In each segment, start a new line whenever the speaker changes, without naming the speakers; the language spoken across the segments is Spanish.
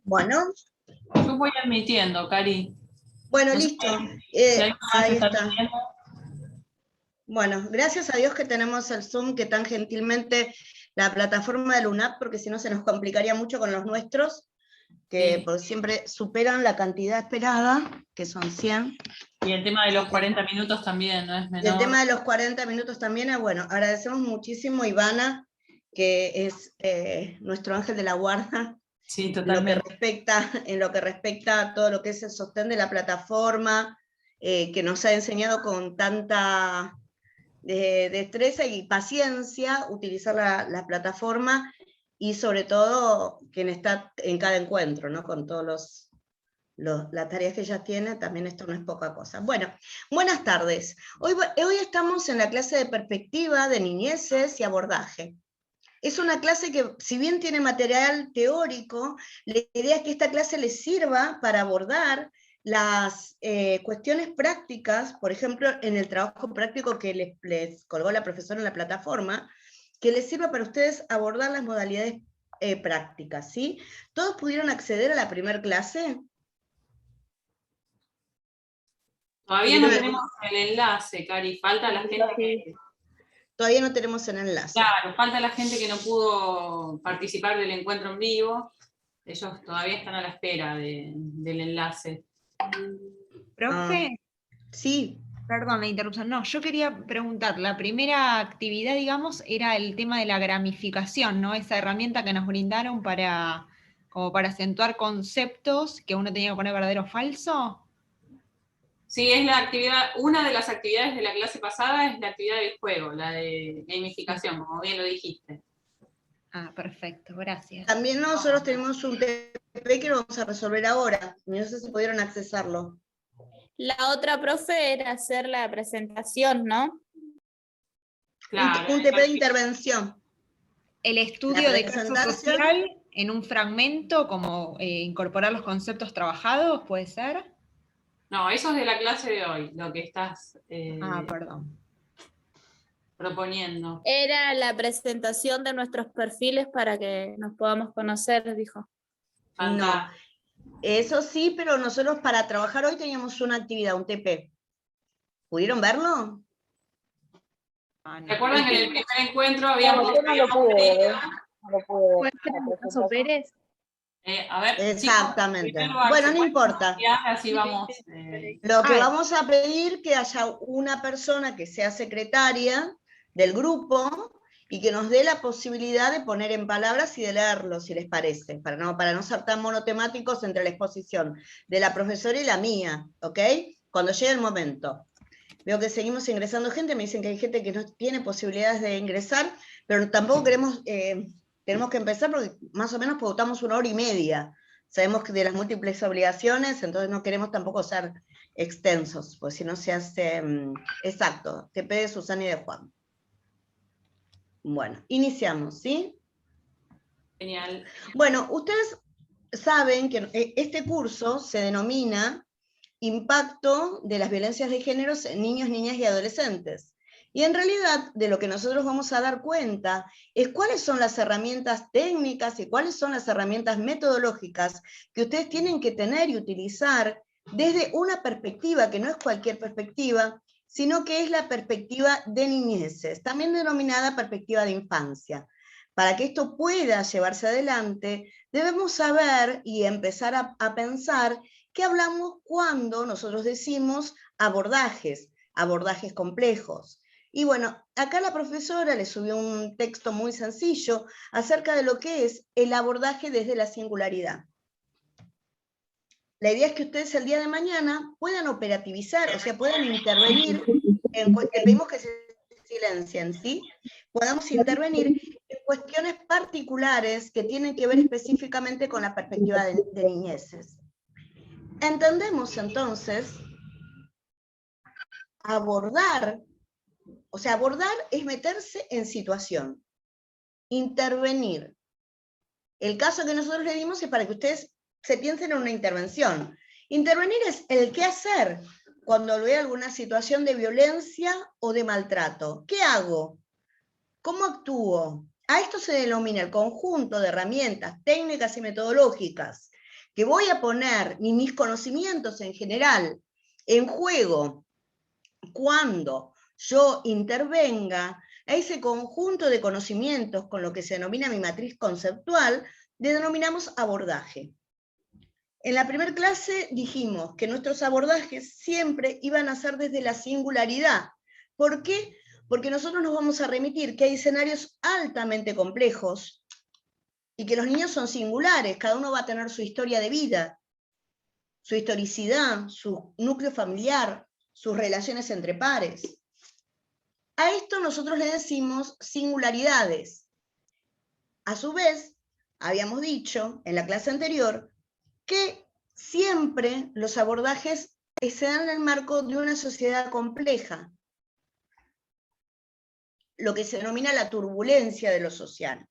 Bueno,
Yo voy admitiendo, Cari.
bueno,
No sé
listo.
si alguien más
Ahí
está
está.
admitiendo.
Bueno, gracias a Dios que tenemos el Zoom que tan gentilmente la plataforma de LUNAP, porque si no se nos complicaría mucho con los nuestros, que
Sí.
por siempre superan la cantidad esperada, que son 100.
Y el tema de
Así
los
que,
40 minutos también no es
y el
menor.
tema de los 40 minutos también es bueno. Agradecemos muchísimo a Ivana, que es nuestro ángel de la guarda,
Sí,
en lo que
totalmente.
respecta a todo lo que es el sostén de la plataforma, que nos ha enseñado con tanta destreza y paciencia utilizar la plataforma, y sobre todo quien está en cada encuentro, ¿no? Con todas las tareas que ella tiene, también esto no es poca cosa. Bueno, buenas tardes. Hoy estamos en la clase de perspectiva de niñeces y abordaje. Es una clase que, si bien tiene material teórico, la idea es que esta clase les sirva para abordar las cuestiones prácticas, por ejemplo, en el trabajo práctico que les colgó la profesora en la plataforma, que les sirva para ustedes abordar las modalidades prácticas, ¿sí? ¿Todos pudieron acceder a la primera clase?
Todavía no tenemos el enlace, Cari. Falta la gente que.
Todavía no tenemos el enlace.
Claro, falta la gente que no pudo participar del encuentro en vivo. Ellos todavía están a la espera del enlace.
Profe,
Sí.
perdón la interrupción. No, yo quería preguntar, la primera actividad, digamos, era el tema de la gramificación, ¿no? Esa herramienta que nos brindaron como para acentuar conceptos que uno tenía que poner verdadero o falso.
Sí, es la actividad, una de las actividades de la clase pasada es la actividad del juego, la de gamificación, como bien lo dijiste.
Ah, perfecto, gracias.
También nosotros tenemos un TP que lo vamos a resolver ahora. No sé si pudieron accesarlo.
La otra, profe, era hacer la presentación, ¿no?
Claro.
Un TP de intervención.
El
La
estudio de caso
presentación.
social en un fragmento, como incorporar los conceptos trabajados, ¿puede ser?
No, eso es de la clase de hoy, lo que estás
Perdón.
proponiendo.
Era la presentación de nuestros perfiles para que nos podamos conocer, dijo.
No,
Fantástico.
eso sí, pero nosotros para trabajar hoy teníamos una actividad, un TP. ¿Pudieron verlo?
No.
¿Se acuerdan que en el primer encuentro habíamos
Yo no lo pude ver, no lo pude ver.
¿Puede ser el caso Pérez?
a ver,
Exactamente.
chicos,
Bueno, no importa.
así vamos.
Lo que vamos a pedir que haya una persona que sea secretaria del grupo y que nos dé la posibilidad de poner en palabras y de leerlo, si les parece, para no ser tan monotemáticos entre la exposición de la profesora y la mía, ¿ok? Cuando llegue el momento. Veo que seguimos ingresando gente, me dicen que hay gente que no tiene posibilidades de ingresar, pero tampoco tenemos que empezar porque más o menos pautamos 1 hora y media. Sabemos que de las múltiples obligaciones, entonces no queremos tampoco ser extensos, pues si no se hace exacto. TP de Susana y de Juan. Bueno, iniciamos, ¿sí?
Genial.
Bueno, ustedes saben que este curso se denomina Impacto de las violencias de género en niños, niñas y adolescentes. Y en realidad de lo que nosotros vamos a dar cuenta es cuáles son las herramientas técnicas y cuáles son las herramientas metodológicas que ustedes tienen que tener y utilizar desde una perspectiva que no es cualquier perspectiva, sino que es la perspectiva de niñeces, también denominada perspectiva de infancia. Para que esto pueda llevarse adelante, debemos saber y empezar a pensar qué hablamos cuando nosotros decimos abordajes complejos. Y bueno, acá la profesora le subió un texto muy sencillo acerca de lo que es el abordaje desde la singularidad. La idea es que ustedes el día de mañana puedan operativizar, o sea, puedan intervenir, le pedimos que se silencien, ¿sí? Podamos intervenir en cuestiones particulares que tienen que ver específicamente con la perspectiva de niñeces. Entendemos entonces abordar, o sea, abordar es meterse en situación, intervenir. El caso que nosotros le dimos es para que ustedes se piensen en una intervención. Intervenir es el qué hacer cuando veo alguna situación de violencia o de maltrato. ¿Qué hago? ¿Cómo actúo? A esto se denomina el conjunto de herramientas técnicas y metodológicas que voy a poner mis conocimientos en general en juego cuando yo intervenga, a ese conjunto de conocimientos con lo que se denomina mi matriz conceptual, le denominamos abordaje. En la primera clase dijimos que nuestros abordajes siempre iban a ser desde la singularidad. ¿Por qué? Porque nosotros nos vamos a remitir que hay escenarios altamente complejos y que los niños son singulares, cada uno va a tener su historia de vida, su historicidad, su núcleo familiar, sus relaciones entre pares. A esto nosotros le decimos singularidades. A su vez, habíamos dicho en la clase anterior que siempre los abordajes se dan en el marco de una sociedad compleja, lo que se denomina la turbulencia de lo social.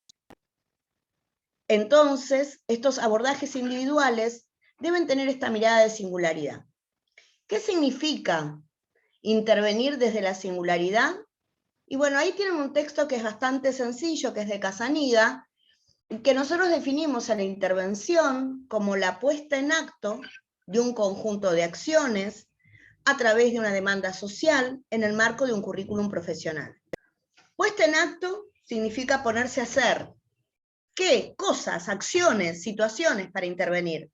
Entonces, estos abordajes individuales deben tener esta mirada de singularidad. ¿Qué significa intervenir desde la singularidad? Y bueno, ahí tienen un texto que es bastante sencillo, que es de Casanida, que nosotros definimos a la intervención como la puesta en acto de un conjunto de acciones a través de una demanda social en el marco de un currículum profesional. Puesta en acto significa ponerse a hacer. ¿Qué? Cosas, acciones, situaciones para intervenir.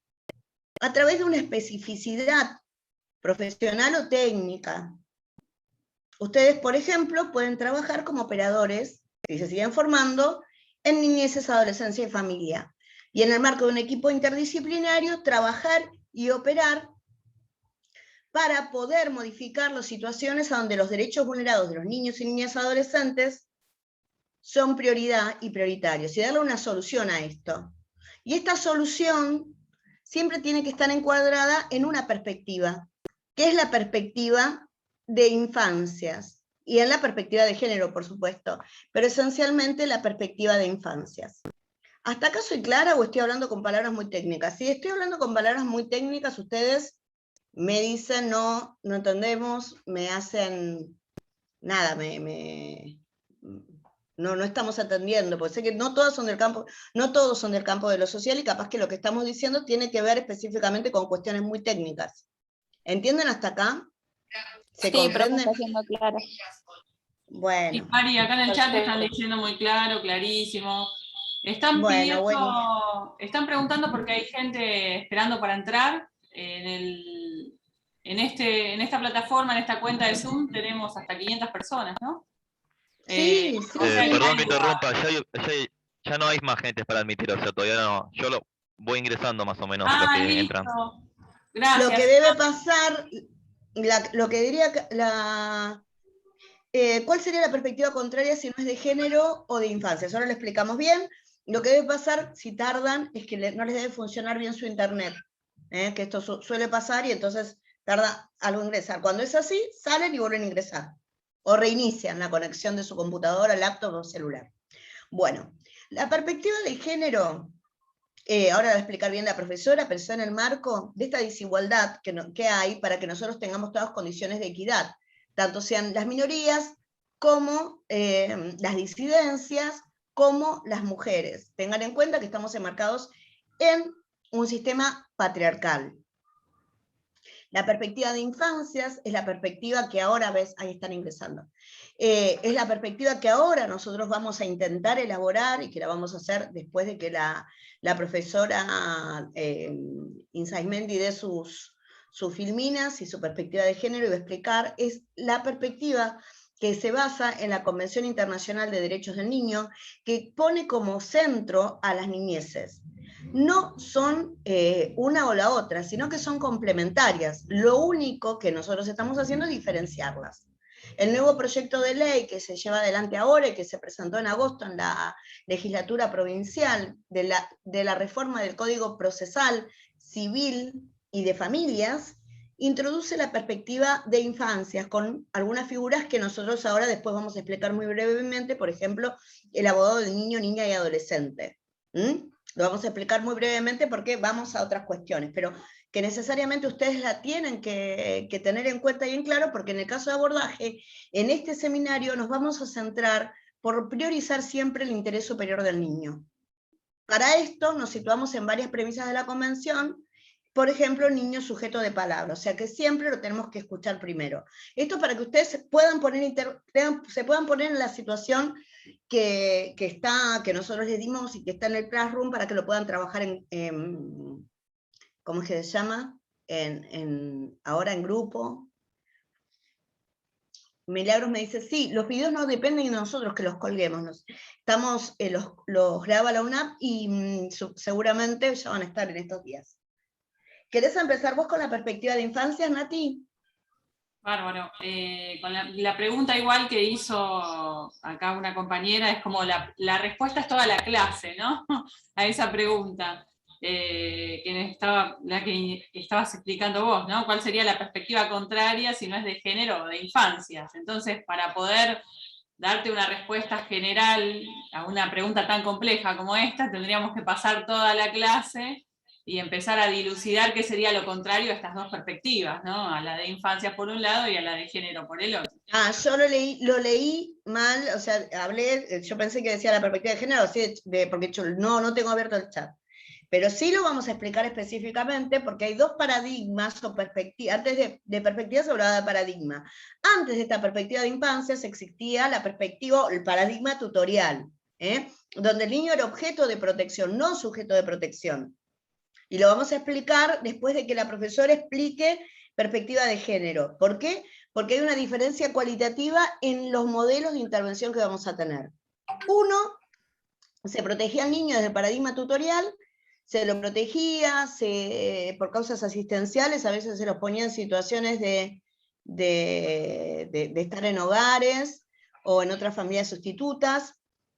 A través de una especificidad profesional o técnica. Ustedes, por ejemplo, pueden trabajar como operadores, si se siguen formando, en niñeces, adolescencia y familia. Y en el marco de un equipo interdisciplinario, trabajar y operar para poder modificar las situaciones a donde los derechos vulnerados de los niños y niñas adolescentes son prioridad y prioritarios, y darle una solución a esto. Y esta solución siempre tiene que estar encuadrada en una perspectiva, que es la perspectiva de infancias, y en la perspectiva de género, por supuesto, pero esencialmente la perspectiva de infancias. ¿Hasta acá soy clara o estoy hablando con palabras muy técnicas? Si estoy hablando con palabras muy técnicas, ustedes me dicen no entendemos, me hacen nada, no estamos atendiendo, porque sé que no todos son del campo de lo social, y capaz que lo que estamos diciendo tiene que ver específicamente con cuestiones muy técnicas. ¿Entienden hasta acá? ¿Se comprende?
Está siendo claro.
Bueno.
Y Mari, acá en el chat están leyendo muy claro, clarísimo. Están están preguntando porque hay gente esperando para entrar. En esta plataforma, en esta cuenta de Zoom, tenemos hasta 500 personas, ¿no?
Sí,
perdón que interrumpa, ya no hay más gente para admitir, o sea, todavía no. Yo voy ingresando más o menos los que
listo.
entran.
Gracias.
Lo que debe pasar, lo que diría ¿cuál sería la perspectiva contraria si no es de género o de infancia? Ahora lo explicamos bien. Lo que debe pasar, si tardan, es que no les debe funcionar bien su internet. Que esto suele pasar y entonces tarda algo en ingresar. Cuando es así, salen y vuelven a ingresar. O reinician la conexión de su computadora, laptop o celular. Bueno, la perspectiva de género, ahora va a explicar bien la profesora, pensó en el marco de esta desigualdad que hay para que nosotros tengamos todas condiciones de equidad, tanto sean las minorías como las disidencias, como las mujeres. Tengan en cuenta que estamos enmarcados en un sistema patriarcal. La perspectiva de infancias es la perspectiva que ahora ahí están ingresando. Es la perspectiva que ahora nosotros vamos a intentar elaborar y que la vamos a hacer después de que la profesora Insaismendi dé sus filminas y su perspectiva de género, y va a explicar, es la perspectiva que se basa en la Convención Internacional de Derechos del Niño, que pone como centro a las niñeces. No son una o la otra, sino que son complementarias. Lo único que nosotros estamos haciendo es diferenciarlas. El nuevo proyecto de ley que se lleva adelante ahora y que se presentó en agosto en la legislatura provincial de la reforma del Código Procesal Civil y de Familias, introduce la perspectiva de infancias con algunas figuras que nosotros ahora después vamos a explicar muy brevemente, por ejemplo, el abogado de niño, niña y adolescente. Lo vamos a explicar muy brevemente porque vamos a otras cuestiones, pero que necesariamente ustedes la tienen que tener en cuenta y en claro, porque en el caso de abordaje, en este seminario nos vamos a centrar por priorizar siempre el interés superior del niño. Para esto nos situamos en varias premisas de la Convención. Por ejemplo, niño sujeto de palabra, o sea que siempre lo tenemos que escuchar primero. Esto para que ustedes se puedan poner en la situación que nosotros les dimos y que está en el Classroom, para que lo puedan trabajar ¿cómo es que se llama? Ahora en grupo. Milagros me dice, sí, los videos no dependen de nosotros que los colguemos. Los graba la UNAP y seguramente ya van a estar en estos días. ¿Querés empezar vos con la perspectiva de infancia, Nati?
Bárbaro. Con la pregunta igual que hizo acá una compañera, es como la respuesta es toda la clase, ¿no? A esa pregunta. La que estabas explicando vos, ¿no? ¿Cuál sería la perspectiva contraria si no es de género o de infancias? Entonces, para poder darte una respuesta general a una pregunta tan compleja como esta, tendríamos que pasar toda la clase y empezar a dilucidar qué sería lo contrario a estas dos perspectivas, ¿no? A la de infancias por un lado y a la de género por el otro.
Yo lo leí mal, o sea, yo pensé que decía la perspectiva de género, sí, porque yo no tengo abierto el chat. Pero sí lo vamos a explicar específicamente porque hay dos paradigmas o perspectivas. Antes de perspectiva se hablaba de paradigma. Antes de esta perspectiva de infancias existía la perspectiva, el paradigma tutorial, donde el niño era objeto de protección, no sujeto de protección. Y lo vamos a explicar después de que la profesora explique perspectiva de género. ¿Por qué? Porque hay una diferencia cualitativa en los modelos de intervención que vamos a tener. Uno, se protegía al niño desde el paradigma tutorial, se lo protegía por causas asistenciales, a veces se los ponía en situaciones de estar en hogares o en otras familias sustitutas,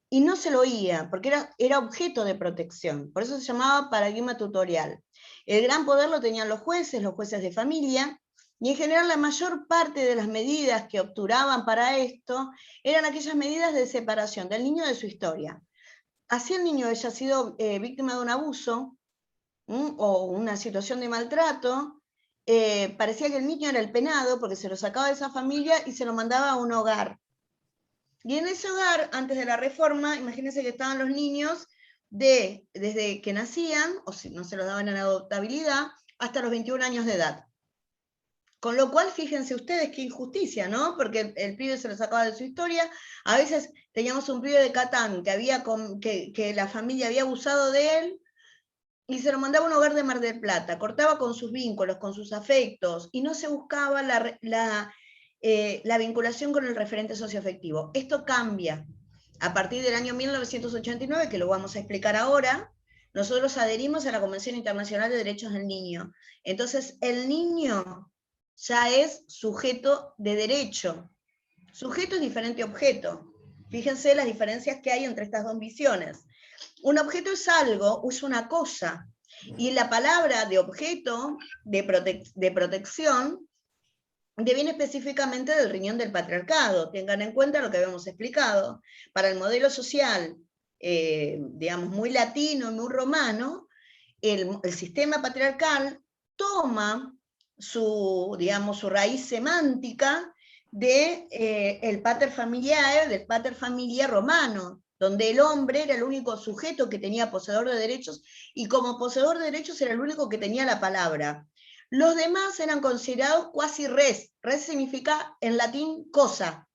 y no se lo oía, porque era objeto de protección, por eso se llamaba paradigma tutorial. El gran poder lo tenían los jueces de familia, y en general la mayor parte de las medidas que obturaban para esto eran aquellas medidas de separación del niño de su historia. Así el niño haya sido víctima de un abuso o una situación de maltrato, parecía que el niño era el penado porque se lo sacaba de esa familia y se lo mandaba a un hogar. Y en ese hogar, antes de la reforma, imagínense que estaban los niños desde que nacían, o si no se los daban en adoptabilidad, hasta los 21 años de edad. Con lo cual, fíjense ustedes qué injusticia, ¿no? Porque el pibe se lo sacaba de su historia. A veces teníamos un pibe de Catán que la familia había abusado de él y se lo mandaba a un hogar de Mar del Plata. Cortaba con sus vínculos, con sus afectos, y no se buscaba la vinculación con el referente socioafectivo. Esto cambia. A partir del año 1989, que lo vamos a explicar ahora, nosotros adherimos a la Convención Internacional de Derechos del Niño. Entonces, el niño ya es sujeto de derecho. Sujeto es diferente a objeto. Fíjense las diferencias que hay entre estas dos visiones. Un objeto es algo, es una cosa, y la palabra de objeto, de protección, deviene específicamente del riñón del patriarcado. Tengan en cuenta lo que habíamos explicado. Para el modelo social, digamos, muy latino, muy romano, el sistema patriarcal toma su raíz semántica del pater familia romano, donde el hombre era el único sujeto que tenía poseedor de derechos, y como poseedor de derechos era el único que tenía la palabra. Los demás eran considerados quasi res. Res significa en latín cosa.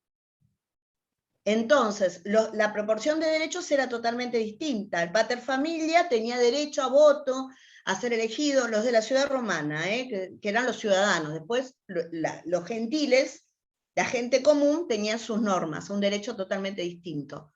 Entonces, la proporción de derechos era totalmente distinta. El pater familia tenía derecho a voto, a ser elegido, los de la ciudad romana, que eran los ciudadanos. Después, los gentiles, la gente común, tenían sus normas, un derecho totalmente distinto.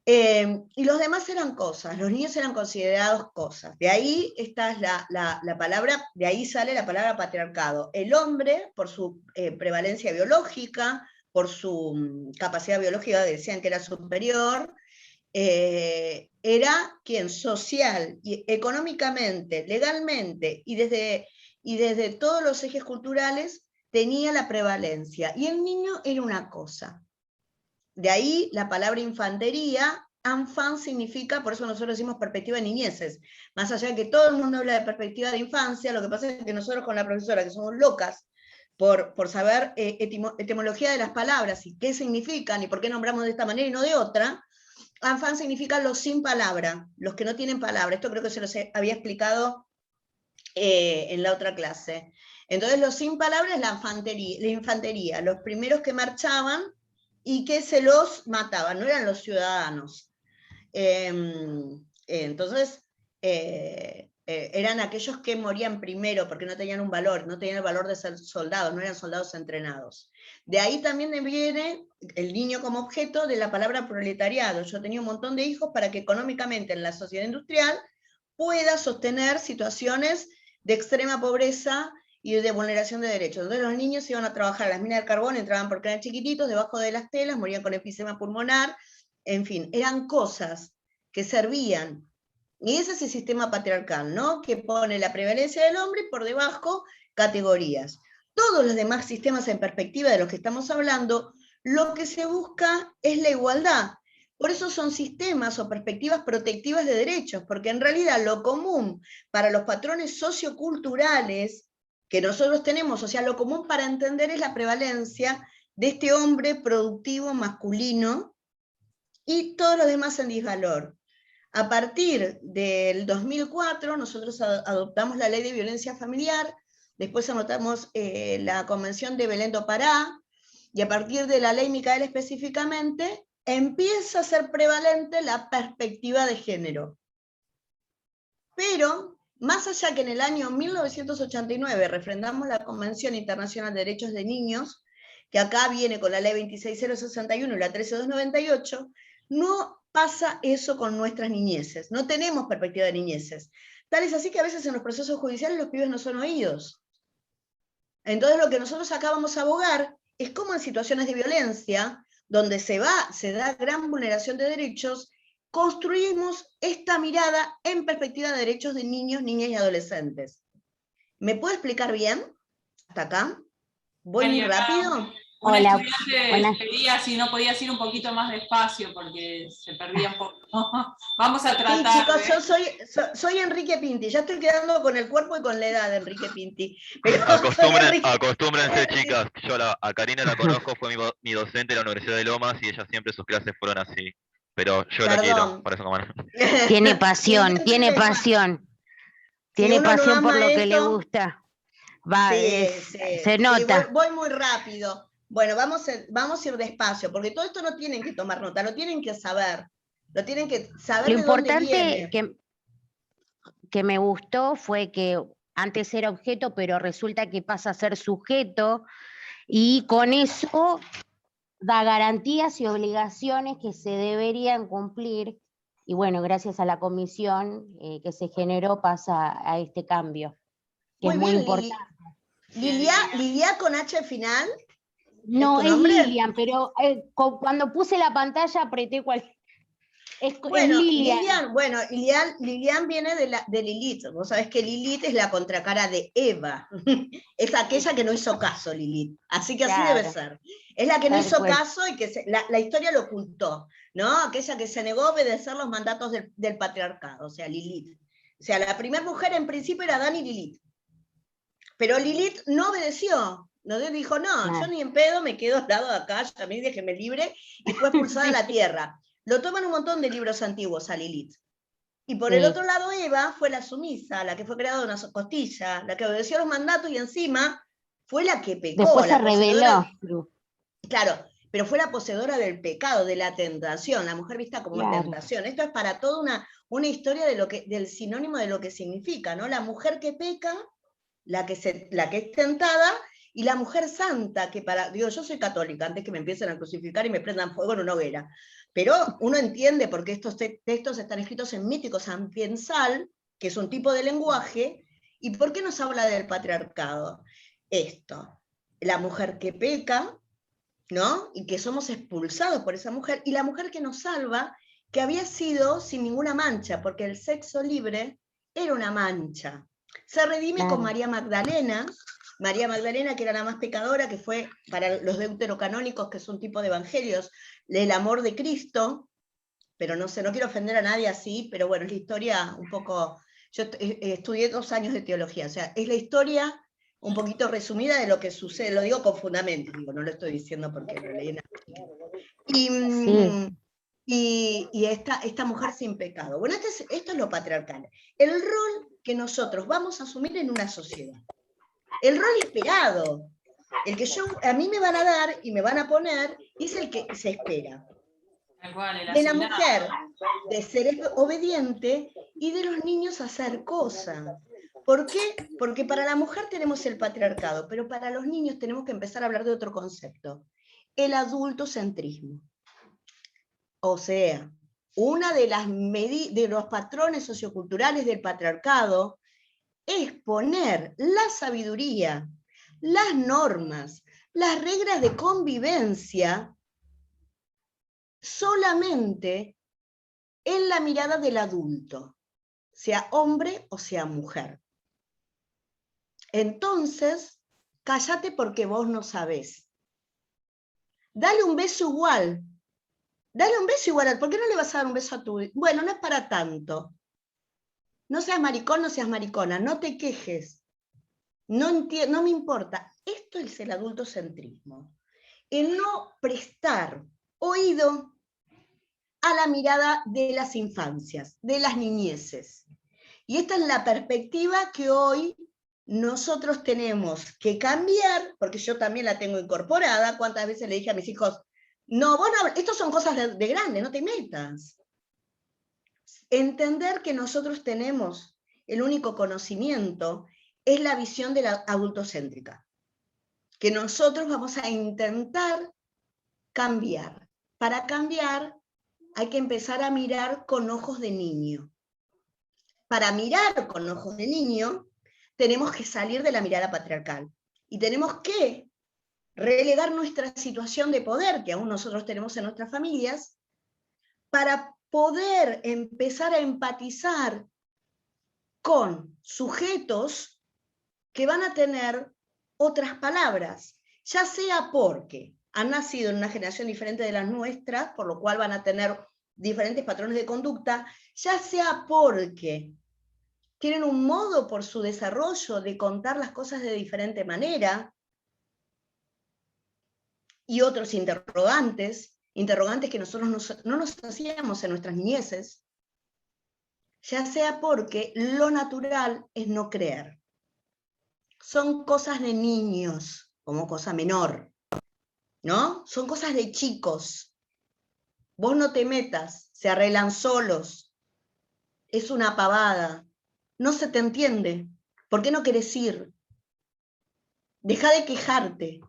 Y los demás eran cosas, los niños eran considerados cosas. De ahí esta es la palabra, de ahí sale la palabra patriarcado. El hombre, por su prevalencia biológica, por su capacidad biológica, decían que era superior, era quien social, y económicamente, legalmente, y desde todos los ejes culturales, tenía la prevalencia. Y el niño era una cosa. De ahí la palabra infantería. Enfant significa, por eso nosotros decimos perspectiva de niñeces. Más allá de que todo el mundo habla de perspectiva de infancia, lo que pasa es que nosotros con la profesora, que somos locas por saber etimología de las palabras y qué significan y por qué nombramos de esta manera y no de otra, ANFAN significa los sin palabra, los que no tienen palabra. Esto creo que se los había explicado en la otra clase. Entonces los sin palabra es la infantería, los primeros que marchaban y que se los mataban, no eran los ciudadanos. Entonces, eran aquellos que morían primero porque no tenían un valor, no tenían el valor de ser soldados, no eran soldados entrenados. De ahí también viene el niño como objeto de la palabra proletariado. Yo tenía un montón de hijos para que económicamente en la sociedad industrial pueda sostener situaciones de extrema pobreza y de vulneración de derechos. Entonces los niños iban a trabajar a las minas de carbón, entraban porque eran chiquititos, debajo de las telas, morían con enfisema pulmonar, en fin, eran cosas que servían. Y ese es el sistema patriarcal, ¿no? Que pone la prevalencia del hombre y por debajo categorías. Todos los demás sistemas en perspectiva de los que estamos hablando, lo que se busca es la igualdad. Por eso son sistemas o perspectivas protectivas de derechos, porque en realidad lo común para los patrones socioculturales que nosotros tenemos, o sea, lo común para entender es la prevalencia de este hombre productivo masculino y todos los demás en disvalor. A partir del 2004, nosotros adoptamos la Ley de Violencia Familiar, después anotamos la Convención de Belén do Pará, y a partir de la Ley Micaela específicamente, empieza a ser prevalente la perspectiva de género. Pero, más allá que en el año 1989 refrendamos la Convención Internacional de Derechos de Niños, que acá viene con la Ley 26061 y la 13298, no pasa eso con nuestras niñeces, no tenemos perspectiva de niñeces. Tal es así que a veces en los procesos judiciales los pibes no son oídos. Entonces lo que nosotros acá vamos a abogar es cómo en situaciones de violencia, donde se da gran vulneración de derechos, construimos esta mirada en perspectiva de derechos de niños, niñas y adolescentes. ¿Me puedo explicar bien? ¿Hasta acá? ¿Voy muy rápido?
Un estudiante pedía si no podías ir un poquito más despacio porque se perdía un poco. Vamos a tratar.
Sí, chicos, yo soy Enrique Pinti, ya estoy quedando con el cuerpo y con la edad de Enrique Pinti. Pero
Acostúmbrense, chicas. Yo a Karina la conozco, fue mi docente en la Universidad de Lomas y ella siempre sus clases fueron así. Pero yo la quiero, por eso como...
Tiene pasión, tiene pasión. Tiene pasión por lo que le gusta. Se nota.
Sí, voy muy rápido. Bueno, vamos a ir despacio, porque todo esto no tienen que tomar nota, lo tienen que saber. Lo tienen que saber.
Lo importante que me gustó fue que antes era objeto, pero resulta que pasa a ser sujeto, y con eso da garantías y obligaciones que se deberían cumplir, y bueno, gracias a la comisión que se generó pasa a este cambio, que es muy importante.
¿Lilia con H al final?
No, es Lilian, pero cuando puse la pantalla apreté
Bueno, Lilian viene de Lilith. Vos sabés que Lilith es la contracara de Eva. Es aquella que no hizo caso, Lilith. Así que así debe ser. Es la que no hizo caso y que la historia lo ocultó, ¿no? Aquella que se negó a obedecer los mandatos del patriarcado, o sea, Lilith. O sea, la primera mujer en principio era Adán y Lilith. Pero Lilith no obedeció. No dijo, no, yo ni en pedo me quedo al lado de acá, ya me déjeme libre, y fue expulsada de la tierra. Lo toman un montón de libros antiguos a Lilith. Y por el otro lado, Eva fue la sumisa, la que fue creada de una costilla, la que obedeció los mandatos y encima fue la que pecó.
Después se rebeló.
Claro, pero fue la poseedora del pecado, de la tentación, la mujer vista como tentación. Esto es para toda una historia del sinónimo de lo que significa, ¿no? La mujer que peca, la que es tentada, y la mujer santa, que yo soy católica, antes que me empiecen a crucificar y me prendan fuego en una hoguera, pero uno entiende por qué estos textos están escritos en mítico sapiensal, que es un tipo de lenguaje, y por qué nos habla del patriarcado. Esto, la mujer que peca, ¿no? Y que somos expulsados por esa mujer, y la mujer que nos salva, que había sido sin ninguna mancha, porque el sexo libre era una mancha. Se redime con María Magdalena, que era la más pecadora, que fue para los deuterocanónicos, que es un tipo de evangelios, el amor de Cristo, pero no sé, no quiero ofender a nadie así, pero bueno, es la historia un poco, yo estudié 2 años de teología, o sea, es la historia un poquito resumida de lo que sucede, lo digo con fundamento, no lo estoy diciendo porque lo leí en la... y esta mujer sin pecado. Bueno, esto es lo patriarcal. El rol que nosotros vamos a asumir en una sociedad. El rol esperado. El que a mí me van a dar y me van a poner, es el que se espera. De la mujer, de ser obediente, y de los niños hacer cosas. ¿Por qué? Porque para la mujer tenemos el patriarcado, pero para los niños tenemos que empezar a hablar de otro concepto, el adultocentrismo. O sea, una de los patrones socioculturales del patriarcado es poner la sabiduría, las normas, las reglas de convivencia solamente en la mirada del adulto, sea hombre o sea mujer. Entonces, cállate porque vos no sabés. Dale un beso igual. Dale un beso igual. ¿Por qué no le vas a dar un beso a tu hijo? Bueno, no es para tanto. No seas maricón, no seas maricona, no te quejes. No me importa. Esto es el adultocentrismo. El no prestar oído a la mirada de las infancias, de las niñeces. Y esta es la perspectiva que hoy nosotros tenemos que cambiar, porque yo también la tengo incorporada. ¿Cuántas veces le dije a mis hijos, no, vos no, estos son cosas de grande, no te metas? Entender que nosotros tenemos el único conocimiento es la visión de la adultocéntrica, que nosotros vamos a intentar cambiar. Para cambiar hay que empezar a mirar con ojos de niño. Para mirar con ojos de niño tenemos que salir de la mirada patriarcal y tenemos que relegar nuestra situación de poder que aún nosotros tenemos en nuestras familias para poder empezar a empatizar con sujetos que van a tener otras palabras, ya sea porque han nacido en una generación diferente de las nuestras, por lo cual van a tener diferentes patrones de conducta, ya sea porque tienen un modo por su desarrollo de contar las cosas de diferente manera, y otros interrogantes que nosotros no nos hacíamos en nuestras niñeces, ya sea porque lo natural es no creer. Son cosas de niños, como cosa menor, ¿no? Son cosas de chicos. Vos no te metas, se arreglan solos. Es una pavada. No se te entiende. ¿Por qué no querés ir? Deja de quejarte.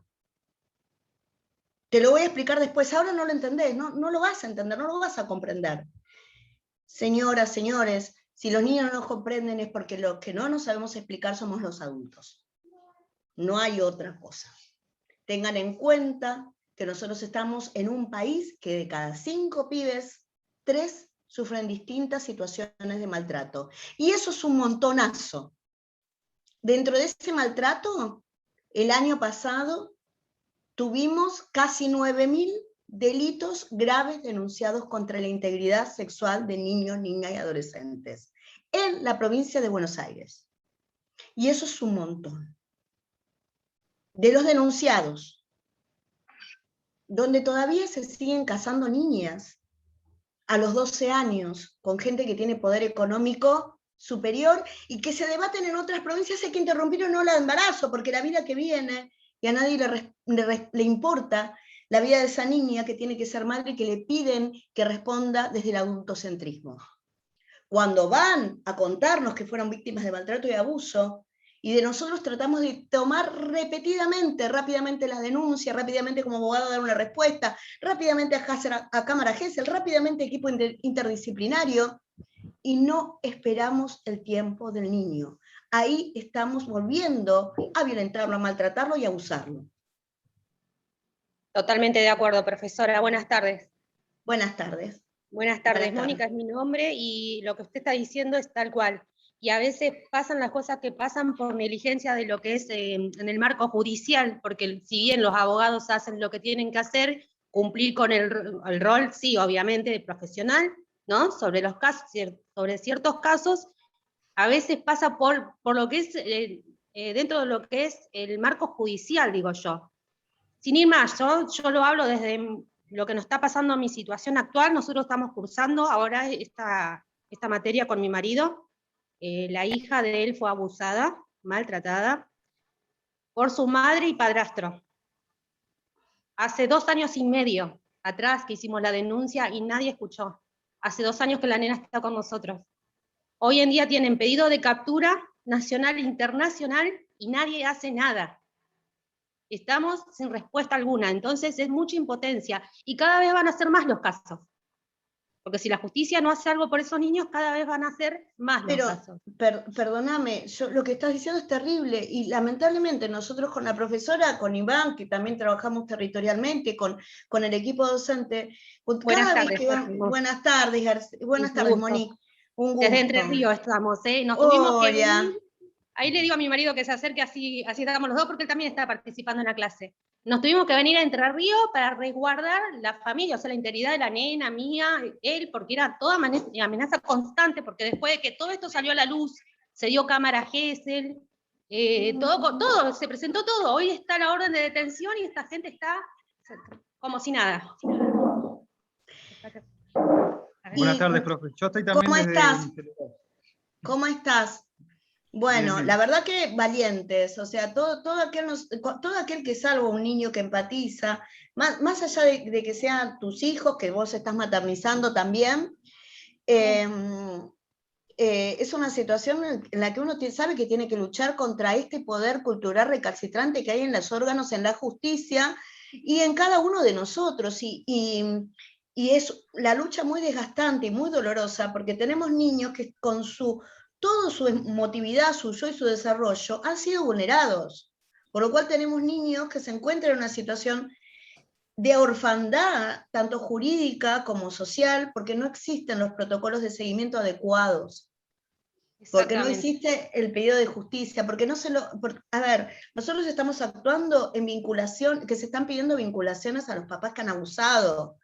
Te lo voy a explicar después. Ahora no lo entendés, no lo vas a entender, no lo vas a comprender. Señoras, señores, si los niños no nos comprenden es porque los que no nos sabemos explicar somos los adultos. No hay otra cosa. Tengan en cuenta que nosotros estamos en un país que de cada 5 pibes, 3 sufren distintas situaciones de maltrato. Y eso es un montonazo. Dentro de ese maltrato, el año pasado tuvimos casi 9.000 delitos graves denunciados contra la integridad sexual de niños, niñas y adolescentes en la provincia de Buenos Aires. Y eso es un montón. De los denunciados, donde todavía se siguen casando niñas a los 12 años con gente que tiene poder económico superior y que se debaten en otras provincias hay que interrumpir o no el embarazo, porque la vida que viene, y a nadie le importa la vida de esa niña que tiene que ser madre y que le piden que responda desde el adultocentrismo. Cuando van a contarnos que fueron víctimas de maltrato y abuso, y de nosotros tratamos de tomar rápidamente la denuncia, rápidamente como abogado dar una respuesta, rápidamente a Cámara Gesell, rápidamente equipo interdisciplinario, y no esperamos el tiempo del niño. Ahí estamos volviendo a violentarlo, a maltratarlo y a abusarlo.
Totalmente de acuerdo, profesora. Buenas tardes.
Buenas tardes.
Buenas tardes. Mónica es mi nombre y lo que usted está diciendo es tal cual. Y a veces pasan las cosas que pasan por negligencia de lo que es en el marco judicial, porque si bien los abogados hacen lo que tienen que hacer, cumplir con el rol, sí, obviamente, de profesional, ¿no? Sobre los casos, sobre ciertos casos, a veces pasa por lo que es, dentro de lo que es el marco judicial, digo yo. Sin ir más, yo lo hablo desde lo que nos está pasando en mi situación actual. Nosotros estamos cursando ahora esta materia con mi marido. La hija de él fue abusada, maltratada, por su madre y padrastro. Hace 2 años y medio atrás que hicimos la denuncia y nadie escuchó. Hace 2 años que la nena está con nosotros. Hoy en día tienen pedido de captura nacional e internacional y nadie hace nada. Estamos sin respuesta alguna, entonces es mucha impotencia y cada vez van a ser más los casos. Porque si la justicia no hace algo por esos niños, cada vez van a ser más los casos.
Perdóname, lo que estás diciendo es terrible y lamentablemente nosotros con la profesora, con Iván, que también trabajamos territorialmente, con el equipo docente,
Buenas
tardes, Monique. Un gusto.
Desde Entre Ríos estamos, nos tuvimos que venir. Ahí le digo a mi marido que se acerque, así estamos los dos, porque él también está participando en la clase. Nos tuvimos que venir a Entre Ríos para resguardar la familia, o sea, la integridad de la nena, mía, él, porque era toda amenaza constante, porque después de que todo esto salió a la luz, se dio cámara Gesell, todo, se presentó todo. Hoy está la orden de detención y esta gente está como si nada.
Buenas tardes, profe. Yo estoy también
¿Cómo estás? ¿Cómo estás? Bueno, bien. La verdad que valientes, o sea, todo aquel que salva a un niño que empatiza, más allá de que sean tus hijos, que vos estás maternizando también, es una situación en la que uno sabe que tiene que luchar contra este poder cultural recalcitrante que hay en los órganos, en la justicia y en cada uno de nosotros, y es la lucha muy desgastante y muy dolorosa, porque tenemos niños que con toda su emotividad, su yo y su desarrollo han sido vulnerados, por lo cual tenemos niños que se encuentran en una situación de orfandad, tanto jurídica como social, porque no existen los protocolos de seguimiento adecuados, porque no existe el pedido de justicia, porque a ver, nosotros estamos actuando en vinculación, que se están pidiendo vinculaciones a los papás que han abusado,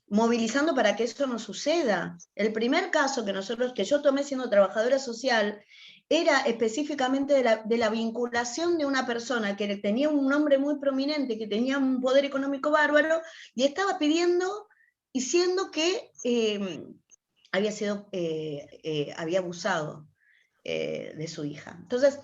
movilizando para que eso no suceda. El primer caso que yo tomé siendo trabajadora social era específicamente de la vinculación de una persona que tenía un nombre muy prominente, que tenía un poder económico bárbaro, y estaba pidiendo, diciendo que había abusado de su hija. Entonces,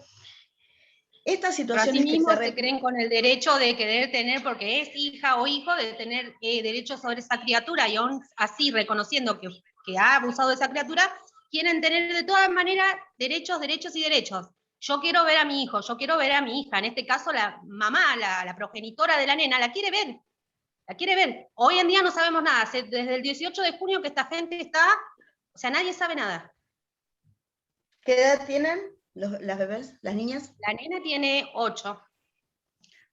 estas situaciones
mismo se creen con el derecho de querer tener, porque es hija o hijo, de tener derechos sobre esa criatura, y aún así reconociendo que ha abusado de esa criatura, quieren tener de todas maneras derechos y derechos. Yo quiero ver a mi hijo, yo quiero ver a mi hija, en este caso la mamá, la progenitora de la nena, la quiere ver. Hoy en día no sabemos nada, desde el 18 de junio que esta gente está, o sea, nadie sabe nada.
¿Qué edad tienen las bebés, las niñas?
La nena tiene 8.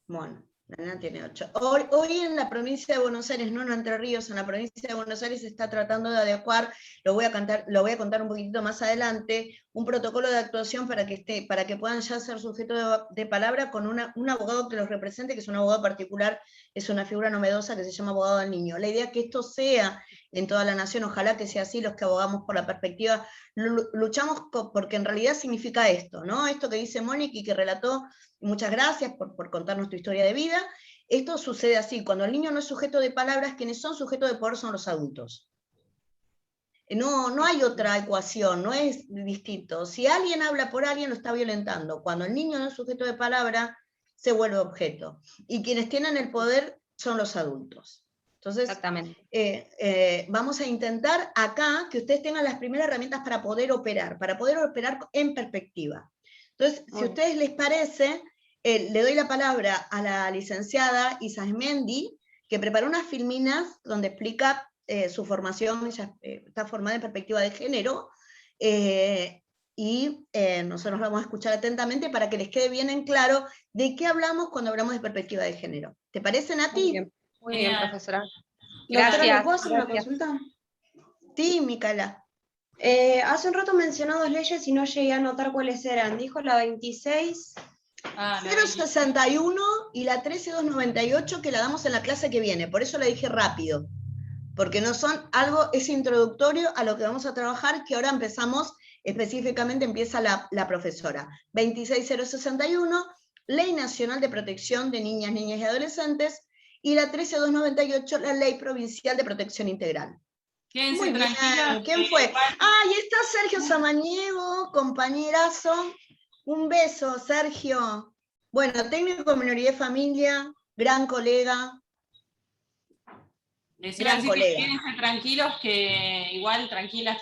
Bueno, la nena tiene 8. Hoy en la provincia de Buenos Aires, no en Entre Ríos, en la provincia de Buenos Aires se está tratando de adecuar, lo voy a contar un poquitito más adelante, un protocolo de actuación para que puedan ya ser sujetos de palabra con un abogado que los represente, que es un abogado particular, es una figura novedosa que se llama abogado del niño. La idea es que esto sea en toda la nación, ojalá que sea así, los que abogamos por la perspectiva, luchamos porque en realidad significa esto, ¿no? Esto que dice Mónica y que relató, muchas gracias por contarnos tu historia de vida. Esto sucede así, cuando el niño no es sujeto de palabras, quienes son sujetos de poder son los adultos. No hay otra ecuación, no es distinto. Si alguien habla por alguien, lo está violentando. Cuando el niño no es sujeto de palabra, se vuelve objeto. Y quienes tienen el poder son los adultos. Entonces, vamos a intentar acá que ustedes tengan las primeras herramientas para poder operar en perspectiva. Entonces, si a ustedes les parece, le doy la palabra a la licenciada Isasmendi, que preparó unas filminas donde explica su formación, ella está formada en perspectiva de género, y nosotros vamos a escuchar atentamente para que les quede bien en claro de qué hablamos cuando hablamos de perspectiva de género. ¿Te parece, Nati?
Muy bien, profesora.
Gracias. ¿Puedo hacer una consulta?
Sí, Micaela.
Hace un rato mencionó 2 leyes y no llegué a anotar cuáles eran. Dijo la 26...
061 y la 13298, que la damos en la clase que viene, por eso la dije rápido, porque no son es introductorio a lo que vamos a trabajar, que ahora empieza la profesora. 26061, Ley Nacional de Protección de Niñas, Niñas y Adolescentes, y la 13298, la Ley Provincial de Protección Integral.
Quédense
Muy bien.
tranquilos.
¿Quién fue? Ah, y está Sergio Samaniego, compañerazo. Un beso, Sergio. Bueno, técnico de minoría de familia, gran colega.
Les iba a decir que quédense tranquilos, que igual, tranquiles,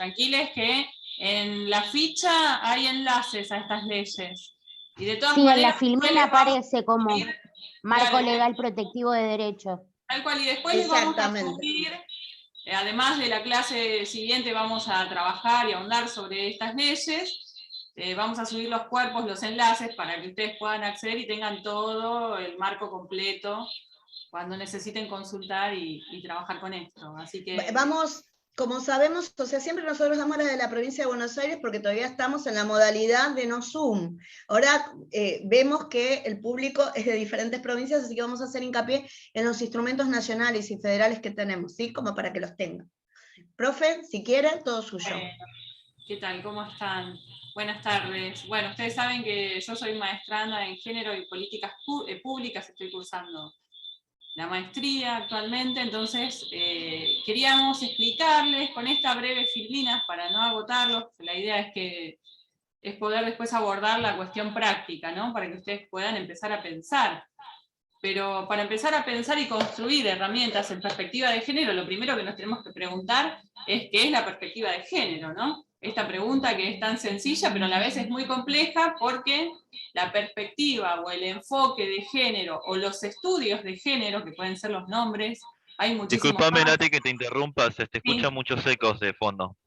que en la ficha hay enlaces a estas leyes. Y de todas maneras,
en la filmina aparece como marco legal protectivo de derechos.
Tal cual, y después les vamos a subir, además de la clase siguiente vamos a trabajar y ahondar sobre estas leyes, vamos a subir los cuerpos, los enlaces, para que ustedes puedan acceder y tengan todo el marco completo cuando necesiten consultar y trabajar con esto. Así que
vamos, como sabemos, o sea, siempre nosotros damos la de la provincia de Buenos Aires porque todavía estamos en la modalidad de no Zoom. Ahora vemos que el público es de diferentes provincias, así que vamos a hacer hincapié en los instrumentos nacionales y federales que tenemos, ¿sí? Como para que los tengan. Profe, si quiere, todo suyo.
¿Qué tal? ¿Cómo están? Buenas tardes. Bueno, ustedes saben que yo soy maestranda en Género y Políticas Públicas, estoy cursando la maestría actualmente, entonces queríamos explicarles con esta breve filmina, para no agotarlos, la idea es poder después abordar la cuestión práctica, ¿no? Para que ustedes puedan empezar a pensar. Pero para empezar a pensar y construir herramientas en perspectiva de género, lo primero que nos tenemos que preguntar es qué es la perspectiva de género, ¿no? Esta pregunta que es tan sencilla, pero a la vez es muy compleja, porque la perspectiva o el enfoque de género, o los estudios de género, que pueden ser los nombres, hay muchísimos.
Disculpame, Nati, que te interrumpa, se te escuchan muchos ecos de fondo.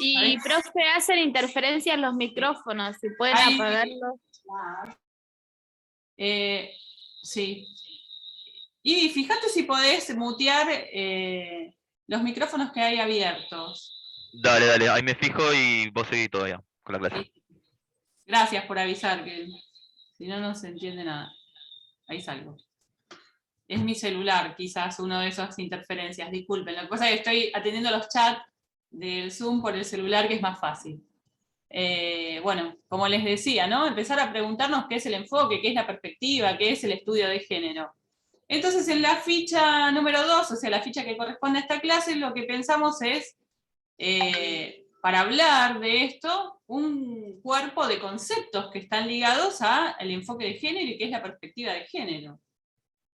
Y, profe, hacen interferencias los micrófonos, si pueden apagarlos.
Sí. Y fíjate si podés mutear los micrófonos que hay abiertos.
Dale, ahí me fijo y vos seguís todavía con la clase.
Gracias por avisar, que si no, no se entiende nada. Ahí salgo. Es mi celular, quizás, uno de esas interferencias, disculpen. Lo que pasa es que estoy atendiendo los chats del Zoom por el celular, que es más fácil. Bueno, como les decía, ¿no? Empezar a preguntarnos qué es el enfoque, qué es la perspectiva, qué es el estudio de género. Entonces, en la ficha número 2, o sea, la ficha que corresponde a esta clase, lo que pensamos es, para hablar de esto, un cuerpo de conceptos que están ligados al enfoque de género y qué es la perspectiva de género.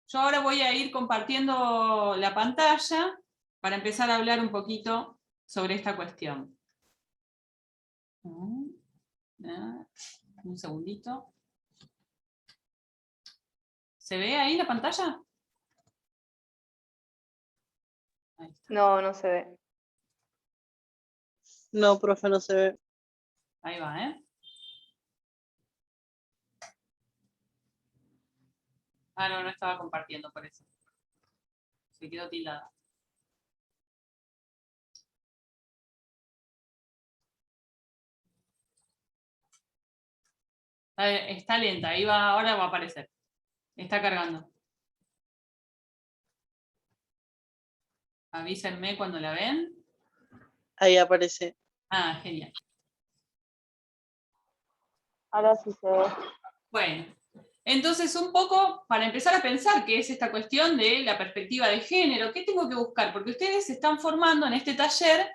Yo ahora voy a ir compartiendo la pantalla para empezar a hablar un poquito sobre esta cuestión. Un segundito. ¿Se ve ahí la pantalla?
No, no se ve.
No, profe, no se ve.
Ahí va, ¿eh? Ah, no estaba compartiendo por eso. Se quedó tildada. Está lenta, ahora va a aparecer. Está cargando. Avísenme cuando la ven.
Ahí aparece.
Ah, genial.
Ahora sí se ve.
Bueno, entonces un poco para empezar a pensar qué es esta cuestión de la perspectiva de género, ¿qué tengo que buscar? Porque ustedes se están formando en este taller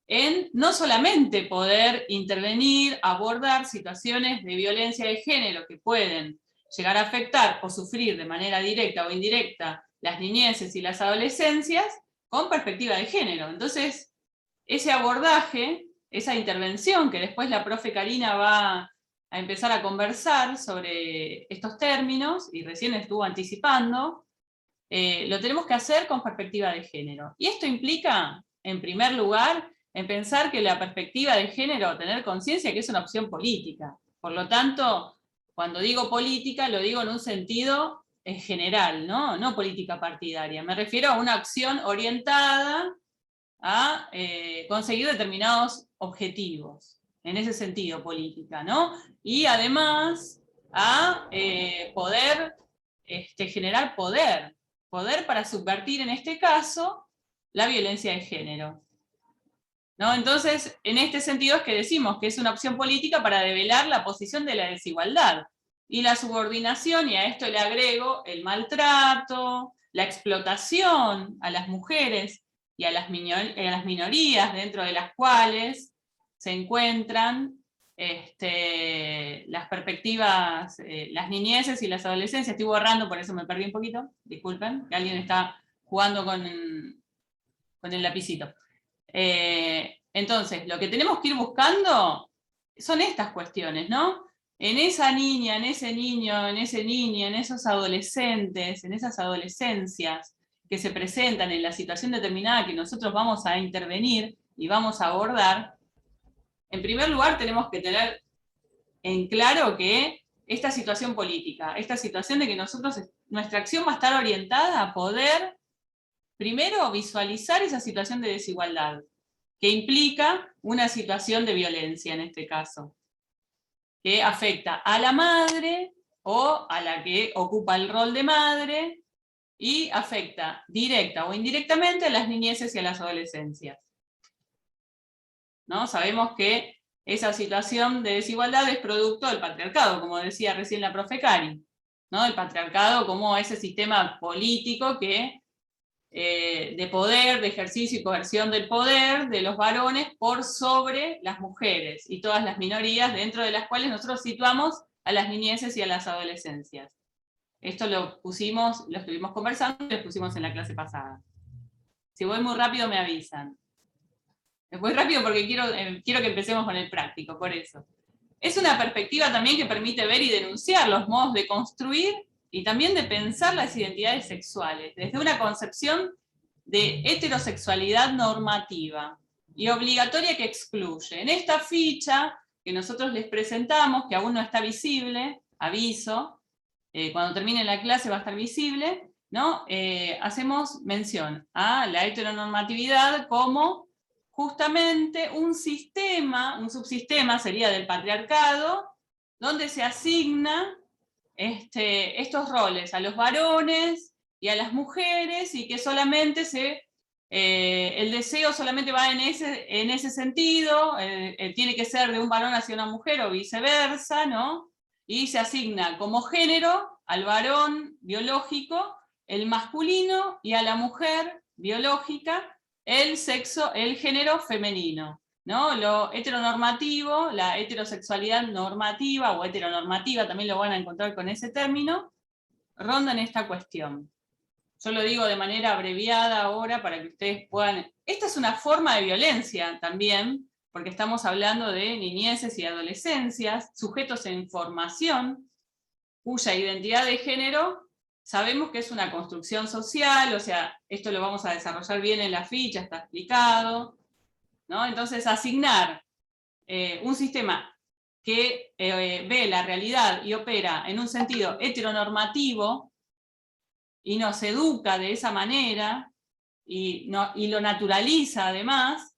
en no solamente poder intervenir, abordar situaciones de violencia de género que pueden llegar a afectar o sufrir de manera directa o indirecta las niñeces y las adolescencias con perspectiva de género. Entonces, ese abordaje, esa intervención que después la profe Karina va a empezar a conversar sobre estos términos, y recién estuvo anticipando, lo tenemos que hacer con perspectiva de género. Y esto implica, en primer lugar, en pensar que la perspectiva de género, tener conciencia que es una opción política. Por lo tanto, cuando digo política, lo digo en un sentido en general, no política partidaria. Me refiero a una acción orientada a conseguir determinados objetivos, en ese sentido política, ¿no? Y además a poder generar poder para subvertir en este caso la violencia de género. ¿No? Entonces, en este sentido es que decimos que es una opción política para develar la posición de la desigualdad. y la subordinación, y a esto le agrego el maltrato, la explotación a las mujeres y a las minorías, dentro de las cuales se encuentran las perspectivas, las niñeces y las adolescencias. Estoy borrando, por eso me perdí un poquito, disculpen, que alguien está jugando con el lapicito. Entonces, lo que tenemos que ir buscando son estas cuestiones, ¿no? En esa niña, en ese niño, en ese niño, en esos adolescentes, en esas adolescencias que se presentan en la situación determinada que nosotros vamos a intervenir y vamos a abordar, en primer lugar tenemos que tener en claro que esta situación política, esta situación de que nuestra acción va a estar orientada a poder, primero, visualizar esa situación de desigualdad, que implica una situación de violencia en este caso, que afecta a la madre o a la que ocupa el rol de madre, y afecta directa o indirectamente a las niñeces y a las adolescencias, ¿no? Sabemos que esa situación de desigualdad es producto del patriarcado, como decía recién la profe Cari, ¿no? El patriarcado como ese sistema político que de poder, de ejercicio y coerción del poder de los varones por sobre las mujeres y todas las minorías, dentro de las cuales nosotros situamos a las niñeces y a las adolescencias. Esto lo estuvimos conversando y lo pusimos en la clase pasada. Si voy muy rápido me avisan. Voy rápido porque quiero que empecemos con el práctico, por eso. Es una perspectiva también que permite ver y denunciar los modos de construir y también de pensar las identidades sexuales, desde una concepción de heterosexualidad normativa y obligatoria que excluye. En esta ficha que nosotros les presentamos, que aún no está visible, aviso, cuando termine la clase va a estar visible, ¿no? Hacemos mención a la heteronormatividad como justamente un sistema, un subsistema sería del patriarcado, donde se asigna estos roles a los varones y a las mujeres, y que solamente el deseo solamente va en ese sentido, tiene que ser de un varón hacia una mujer o viceversa, ¿no? Y se asigna como género al varón biológico el masculino y a la mujer biológica el género femenino, ¿no? Lo heteronormativo, la heterosexualidad normativa o heteronormativa, también lo van a encontrar con ese término, rondan esta cuestión. Yo lo digo de manera abreviada ahora para que ustedes puedan... Esta es una forma de violencia también, porque estamos hablando de niñeces y adolescencias, sujetos en formación, cuya identidad de género sabemos que es una construcción social, o sea, esto lo vamos a desarrollar bien en la ficha, está explicado, ¿no? Entonces, asignar un sistema que ve la realidad y opera en un sentido heteronormativo y nos educa de esa manera y lo naturaliza además,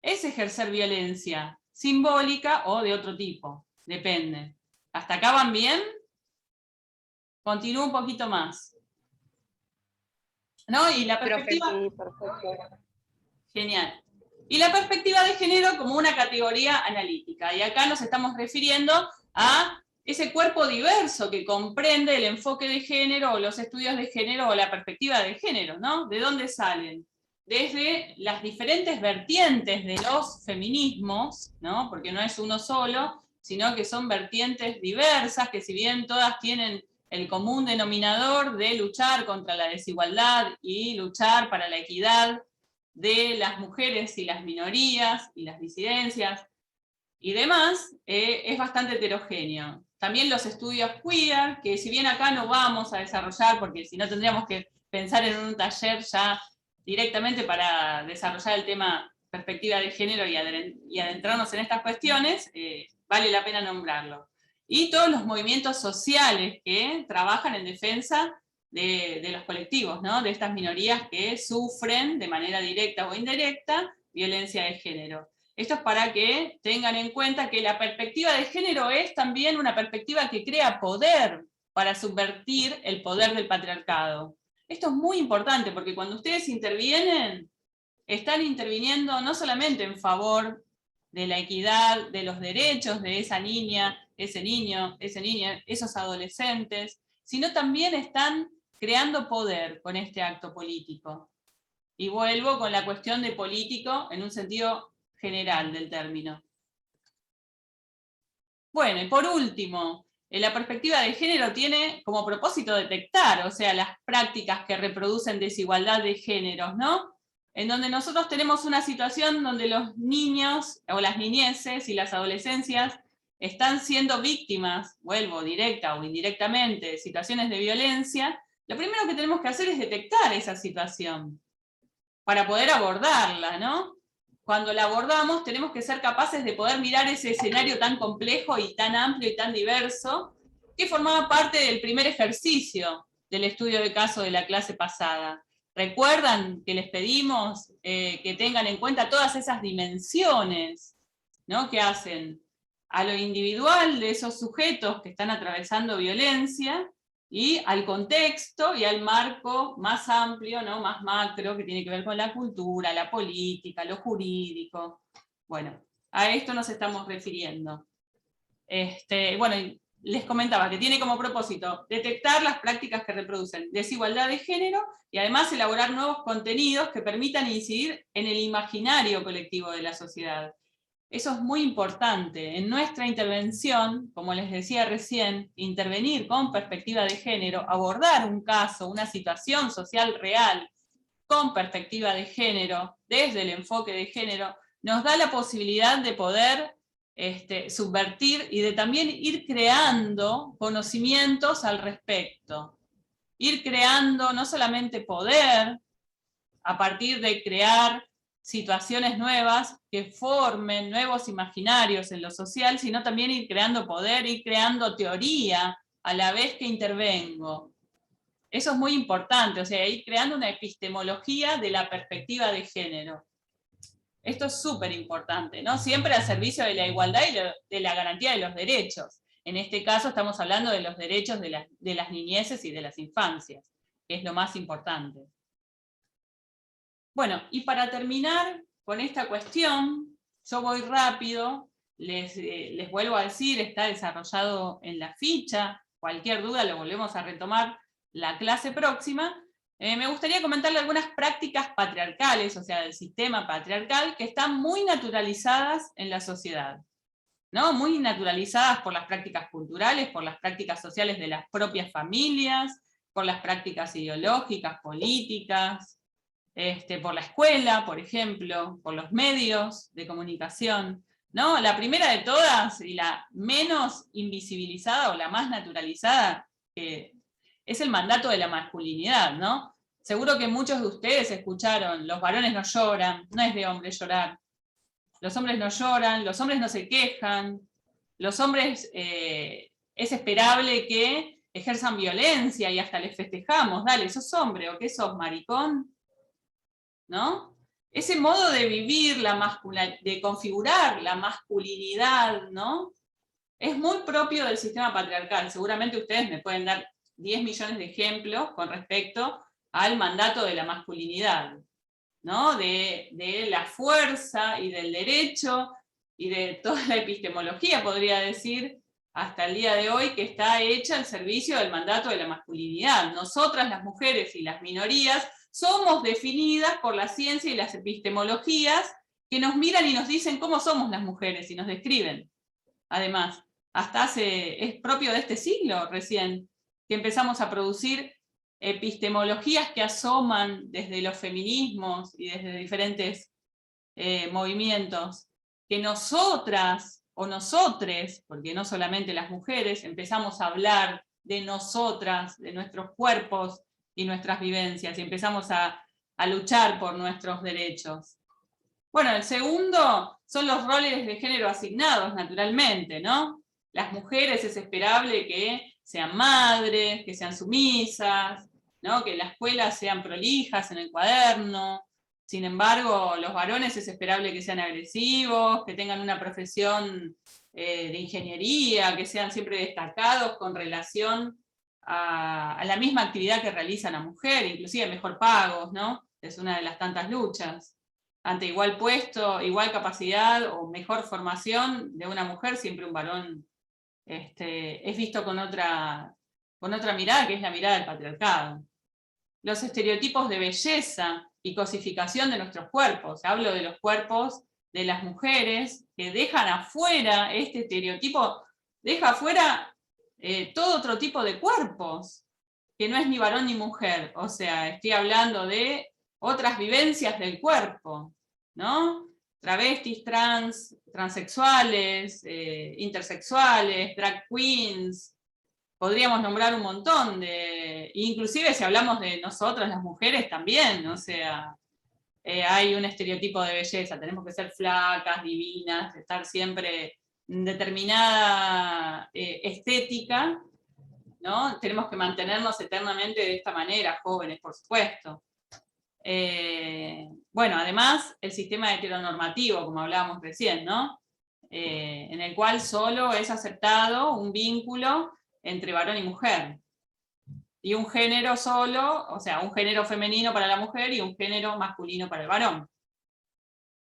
es ejercer violencia simbólica o de otro tipo, depende. ¿Hasta acá van bien? Continúo un poquito más. ¿No? Y la perspectiva...
Perfecto.
Genial. Y la perspectiva de género como una categoría analítica. Y acá nos estamos refiriendo a ese cuerpo diverso que comprende el enfoque de género o los estudios de género o la perspectiva de género, ¿no? ¿De dónde salen? Desde las diferentes vertientes de los feminismos, ¿no? Porque no es uno solo, sino que son vertientes diversas, que si bien todas tienen el común denominador de luchar contra la desigualdad y luchar para la equidad de las mujeres y las minorías y las disidencias y demás, es bastante heterogéneo. También los estudios queer, que si bien acá no vamos a desarrollar, porque si no tendríamos que pensar en un taller ya directamente para desarrollar el tema perspectiva de género y adentrarnos en estas cuestiones, vale la pena nombrarlo. Y todos los movimientos sociales que trabajan en defensa de los colectivos, ¿no? De estas minorías que sufren de manera directa o indirecta violencia de género. Esto es para que tengan en cuenta que la perspectiva de género es también una perspectiva que crea poder para subvertir el poder del patriarcado. Esto es muy importante porque cuando ustedes intervienen, están interviniendo no solamente en favor de la equidad, de los derechos de esa niña, ese niño, esa niña, esos adolescentes, sino también están creando poder con este acto político. Y vuelvo con la cuestión de político en un sentido general del término. Bueno, y por último, la perspectiva de género tiene como propósito detectar, o sea, las prácticas que reproducen desigualdad de géneros, ¿no? En donde nosotros tenemos una situación donde los niños, o las niñeces y las adolescencias están siendo víctimas, vuelvo, directa o indirectamente, de situaciones de violencia. Lo primero que tenemos que hacer es detectar esa situación para poder abordarla, ¿no? Cuando la abordamos tenemos que ser capaces de poder mirar ese escenario tan complejo y tan amplio y tan diverso que formaba parte del primer ejercicio del estudio de caso de la clase pasada. ¿Recuerdan que les pedimos que tengan en cuenta todas esas dimensiones, ¿no?, que hacen a lo individual de esos sujetos que están atravesando violencia y al contexto y al marco más amplio, ¿no?, más macro, que tiene que ver con la cultura, la política, lo jurídico? Bueno, a esto nos estamos refiriendo. Bueno, les comentaba que tiene como propósito detectar las prácticas que reproducen desigualdad de género y además elaborar nuevos contenidos que permitan incidir en el imaginario colectivo de la sociedad. Eso es muy importante. En nuestra intervención, como les decía recién, intervenir con perspectiva de género, abordar un caso, una situación social real con perspectiva de género, desde el enfoque de género, nos da la posibilidad de poder subvertir y de también ir creando conocimientos al respecto. Ir creando no solamente poder, a partir de crear situaciones nuevas que formen nuevos imaginarios en lo social, sino también ir creando poder, ir creando teoría a la vez que intervengo. Eso es muy importante, o sea, ir creando una epistemología de la perspectiva de género. Esto es súper importante, ¿no? Siempre al servicio de la igualdad y de la garantía de los derechos. En este caso estamos hablando de los derechos de las niñeces y de las infancias, que es lo más importante. Bueno, y para terminar con esta cuestión, yo voy rápido, les vuelvo a decir, está desarrollado en la ficha, cualquier duda lo volvemos a retomar la clase próxima. Me gustaría comentarle algunas prácticas patriarcales, o sea, del sistema patriarcal, que están muy naturalizadas en la sociedad, ¿no? Muy naturalizadas por las prácticas culturales, por las prácticas sociales de las propias familias, por las prácticas ideológicas, políticas, por la escuela, por ejemplo, por los medios de comunicación, ¿no? La primera de todas, y la menos invisibilizada o la más naturalizada, es el mandato de la masculinidad, ¿no? Seguro que muchos de ustedes escucharon, los varones no lloran, no es de hombre llorar. Los hombres no lloran, los hombres no se quejan, los hombres es esperable que ejerzan violencia y hasta les festejamos, dale, sos hombre, ¿o qué sos, maricón? ¿No? Ese modo de vivir, de configurar la masculinidad, ¿no?, es muy propio del sistema patriarcal. Seguramente ustedes me pueden dar 10 millones de ejemplos con respecto al mandato de la masculinidad, ¿no?, de la fuerza y del derecho y de toda la epistemología, podría decir, hasta el día de hoy, que está hecha al servicio del mandato de la masculinidad. Nosotras, las mujeres y las minorías, somos definidas por la ciencia y las epistemologías que nos miran y nos dicen cómo somos las mujeres y nos describen. Además, es propio de este siglo recién que empezamos a producir epistemologías que asoman desde los feminismos y desde diferentes movimientos, que nosotras o nosotres, porque no solamente las mujeres, empezamos a hablar de nosotras, de nuestros cuerpos y nuestras vivencias, y empezamos a luchar por nuestros derechos. Bueno, el segundo son los roles de género asignados, naturalmente, ¿no? Las mujeres es esperable que sean madres, que sean sumisas, ¿no?, que en la escuela sean prolijas en el cuaderno. Sin embargo, los varones es esperable que sean agresivos, que tengan una profesión de ingeniería, que sean siempre destacados con relación a la misma actividad que realiza la mujer, inclusive mejor pagos, ¿no? Es una de las tantas luchas. Ante igual puesto, igual capacidad o mejor formación de una mujer, siempre un varón es visto con otra mirada, que es la mirada del patriarcado. Los estereotipos de belleza y cosificación de nuestros cuerpos. Hablo de los cuerpos de las mujeres que dejan afuera este estereotipo, deja afuera todo otro tipo de cuerpos, que no es ni varón ni mujer. O sea, estoy hablando de otras vivencias del cuerpo, ¿no? Travestis, transexuales, intersexuales, drag queens. Podríamos nombrar un montón inclusive si hablamos de nosotras las mujeres también, o sea, hay un estereotipo de belleza, tenemos que ser flacas, divinas, estar siempre en determinada estética, ¿no? Tenemos que mantenernos eternamente de esta manera, jóvenes, por supuesto. Bueno, además, el sistema heteronormativo, como hablábamos recién, ¿no? En el cual solo es aceptado un vínculo entre varón y mujer. Y un género solo, o sea, un género femenino para la mujer y un género masculino para el varón.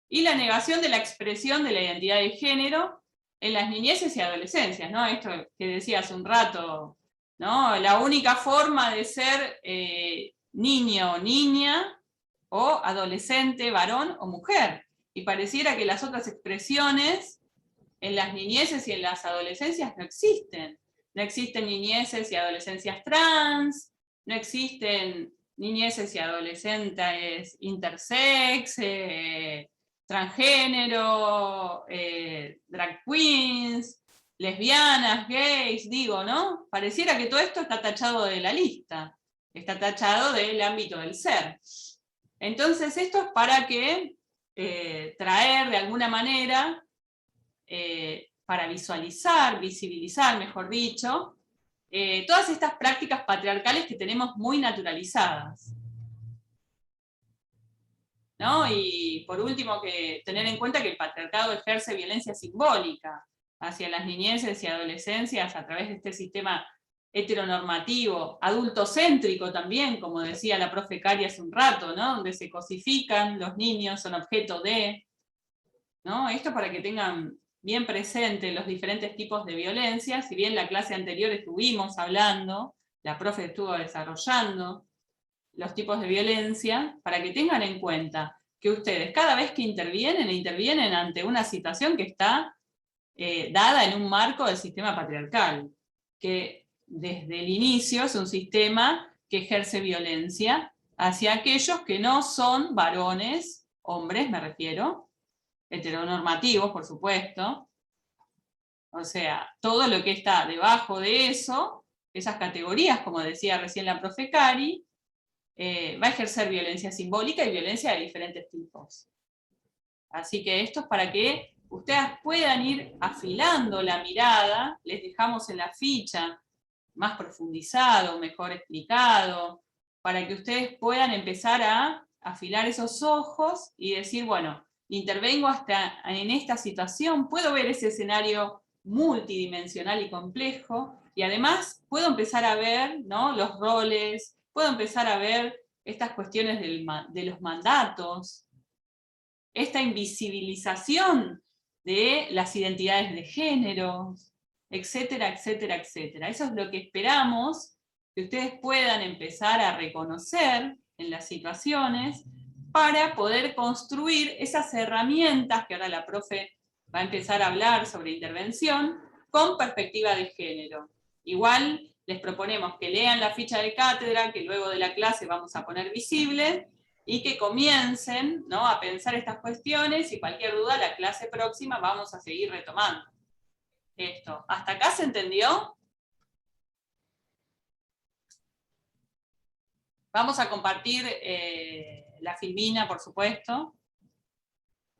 Y la negación de la expresión de la identidad de género en las niñeces y adolescencias, ¿no? Esto que decía hace un rato, ¿no? La única forma de ser niño o niña, o adolescente, varón o mujer. Y pareciera que las otras expresiones en las niñeces y en las adolescencias no existen. No existen niñeces y adolescencias trans, no existen niñeces y adolescentes intersex, transgénero, drag queens, lesbianas, gays, digo, ¿no? Pareciera que todo esto está tachado de la lista, está tachado del ámbito del ser. Entonces esto es para que traer de alguna manera, para visibilizar, mejor dicho, todas estas prácticas patriarcales que tenemos muy naturalizadas, ¿no? Y por último, tener en cuenta que el patriarcado ejerce violencia simbólica hacia las niñeces y adolescencias a través de este sistema heteronormativo, adultocéntrico también, como decía la profe Cari hace un rato, ¿no? Donde se cosifican, los niños son objeto de, ¿no? Esto para que tengan bien presente los diferentes tipos de violencia. Si bien la clase anterior estuvimos hablando, la profe estuvo desarrollando los tipos de violencia, para que tengan en cuenta que ustedes cada vez que intervienen ante una situación que está dada en un marco del sistema patriarcal, que desde el inicio es un sistema que ejerce violencia hacia aquellos que no son varones, hombres me refiero, heteronormativos, por supuesto. O sea, todo lo que está debajo de eso, esas categorías, como decía recién la profe Cari, va a ejercer violencia simbólica y violencia de diferentes tipos. Así que esto es para que ustedes puedan ir afilando la mirada. Les dejamos en la ficha más profundizado, mejor explicado, para que ustedes puedan empezar a afilar esos ojos y decir, bueno, intervengo hasta en esta situación, puedo ver ese escenario multidimensional y complejo, y además puedo empezar a ver, ¿no?, los roles, puedo empezar a ver estas cuestiones de los mandatos, esta invisibilización de las identidades de género, etcétera, etcétera, etcétera. Eso es lo que esperamos que ustedes puedan empezar a reconocer en las situaciones para poder construir esas herramientas que ahora la profe va a empezar a hablar sobre intervención con perspectiva de género. Igual les proponemos que lean la ficha de cátedra, que luego de la clase vamos a poner visible, y que comiencen, ¿no?, a pensar estas cuestiones, y cualquier duda, la clase próxima vamos a seguir retomando esto. ¿Hasta acá se entendió? Vamos a compartir la filmina, por supuesto.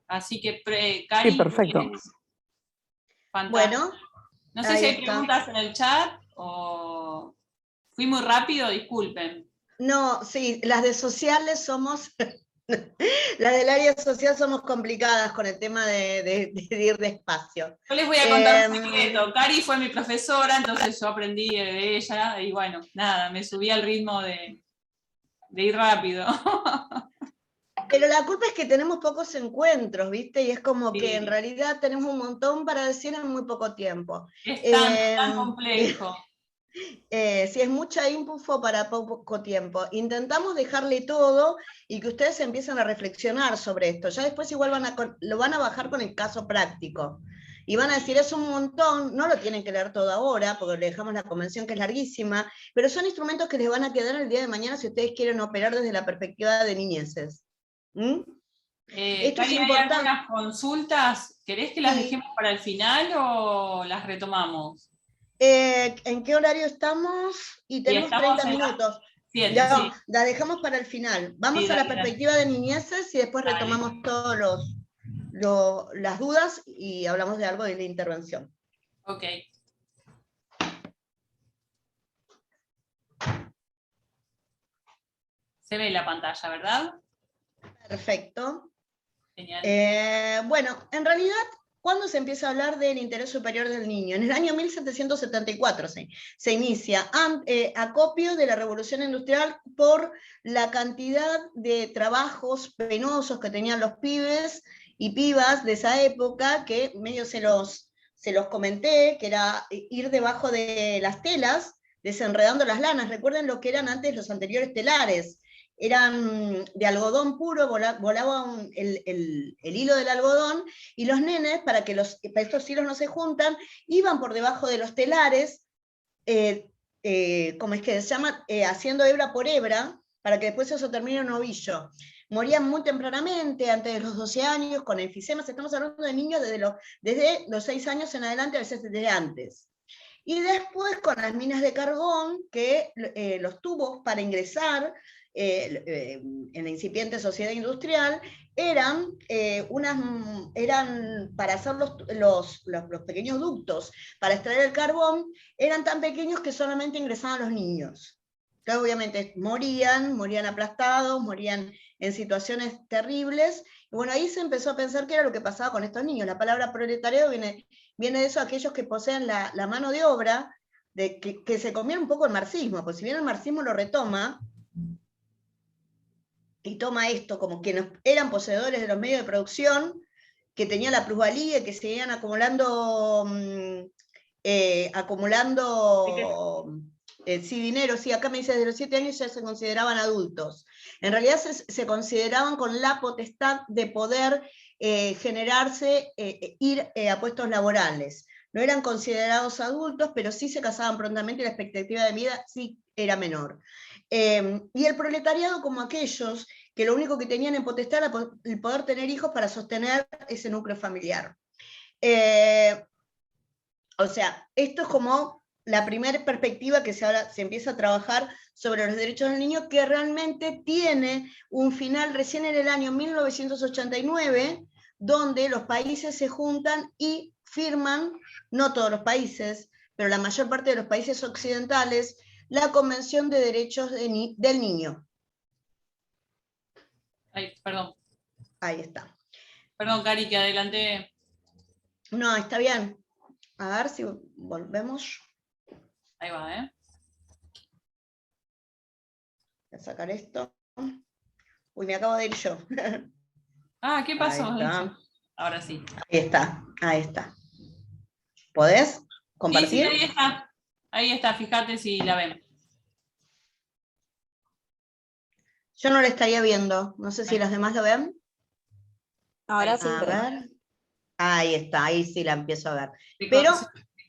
Así que, Cari...
Sí, perfecto.
Bueno.
No sé si hay preguntas en el chat, o fui muy rápido, disculpen.
No, sí, las de sociales somos... Las del área social somos complicadas con el tema de ir despacio.
Yo les voy a contar un secreto. Cari fue mi profesora, entonces yo aprendí de ella, y bueno, nada, me subí al ritmo de ir rápido.
Pero la culpa es que tenemos pocos encuentros, ¿viste? Y es como que en realidad tenemos un montón para decir en muy poco tiempo.
Es tan complejo.
Sí, es mucha info para poco tiempo. Intentamos dejarle todo y que ustedes empiecen a reflexionar sobre esto. Ya después igual lo van a bajar con el caso práctico. Y van a decir, es un montón, no lo tienen que leer todo ahora, porque le dejamos la convención que es larguísima, pero son instrumentos que les van a quedar el día de mañana si ustedes quieren operar desde la perspectiva de niñeces.
Esto es importante. ¿Hay algunas consultas? ¿Querés que las dejemos para el final o las retomamos?
¿En qué horario estamos? Y tenemos 30 minutos. La dejamos para el final. Vamos a la perspectiva de niñeces y después retomamos todos las dudas y hablamos de algo de la intervención.
Ok. Se ve la pantalla, ¿verdad?
Perfecto.
Genial.
Bueno, en realidad, ¿cuándo se empieza a hablar del interés superior del niño? En el año 1774 se inicia, acopio de la Revolución Industrial por la cantidad de trabajos penosos que tenían los pibes y pibas de esa época, que medio se los comenté, que era ir debajo de las telas, desenredando las lanas. Recuerden lo que eran antes los anteriores telares. Eran de algodón puro, volaba el hilo del algodón, y los nenes, para que estos hilos no se juntan, iban por debajo de los telares, ¿cómo es que se llama? Haciendo hebra por hebra, para que después eso termine en un ovillo. Morían muy tempranamente, antes de los 12 años, con enfisemas. Estamos hablando de niños desde los 6 años en adelante, a veces desde antes. Y después con las minas de carbón, que los tubos para ingresar en la incipiente sociedad industrial eran para hacer los pequeños ductos para extraer el carbón, eran tan pequeños que solamente ingresaban los niños. Claro, obviamente morían aplastados, morían en situaciones terribles, y bueno, ahí se empezó a pensar qué era lo que pasaba con estos niños. La palabra proletariado viene de eso, aquellos que poseen la mano de obra, que se comieron un poco el marxismo, pues si bien el marxismo lo retoma, y toma esto como quienes eran poseedores de los medios de producción, que tenían la plusvalía, que seguían acumulando dinero. Sí, acá me dice, desde los 7 años ya se consideraban adultos. En realidad se consideraban con la potestad de poder generarse, ir a puestos laborales. No eran considerados adultos, pero sí se casaban prontamente y la expectativa de vida sí era menor. Y el proletariado como aquellos que lo único que tenían en potestad era el poder tener hijos para sostener ese núcleo familiar. O sea, esto es como la primera perspectiva que se empieza a trabajar sobre los derechos del niño, que realmente tiene un final recién en el año 1989, donde los países se juntan y firman, no todos los países, pero la mayor parte de los países occidentales, la Convención de Derechos del Niño.
Ay, perdón.
Ahí está.
Perdón, Cari, que adelanté.
No, está bien. A ver si volvemos.
Ahí va, ¿eh?
Voy a sacar esto. Uy, me acabo de ir yo.
Ah, ¿qué pasó?
Ahora sí. Ahí está. ¿Podés compartir?
Sí, ahí está, fíjate si la ven.
Yo no la estaría viendo, no sé si los demás lo ven.
Ahora sí.
A ver. Ahí está, ahí sí la empiezo a ver. Pero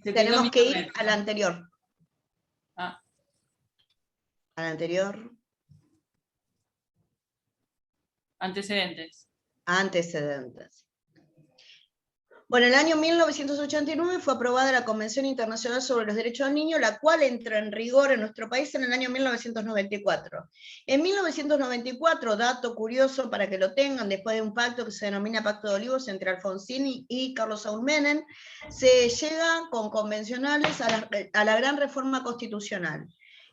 tenemos que ir a la anterior.
A
la anterior.
Antecedentes.
Antecedentes. Bueno, en el año 1989 fue aprobada la Convención Internacional sobre los Derechos del Niño, la cual entra en rigor en nuestro país en el año 1994. En 1994, dato curioso para que lo tengan, después de un pacto que se denomina Pacto de Olivos entre Alfonsín y Carlos Saúl Menem, se llega con convencionales a la gran reforma constitucional.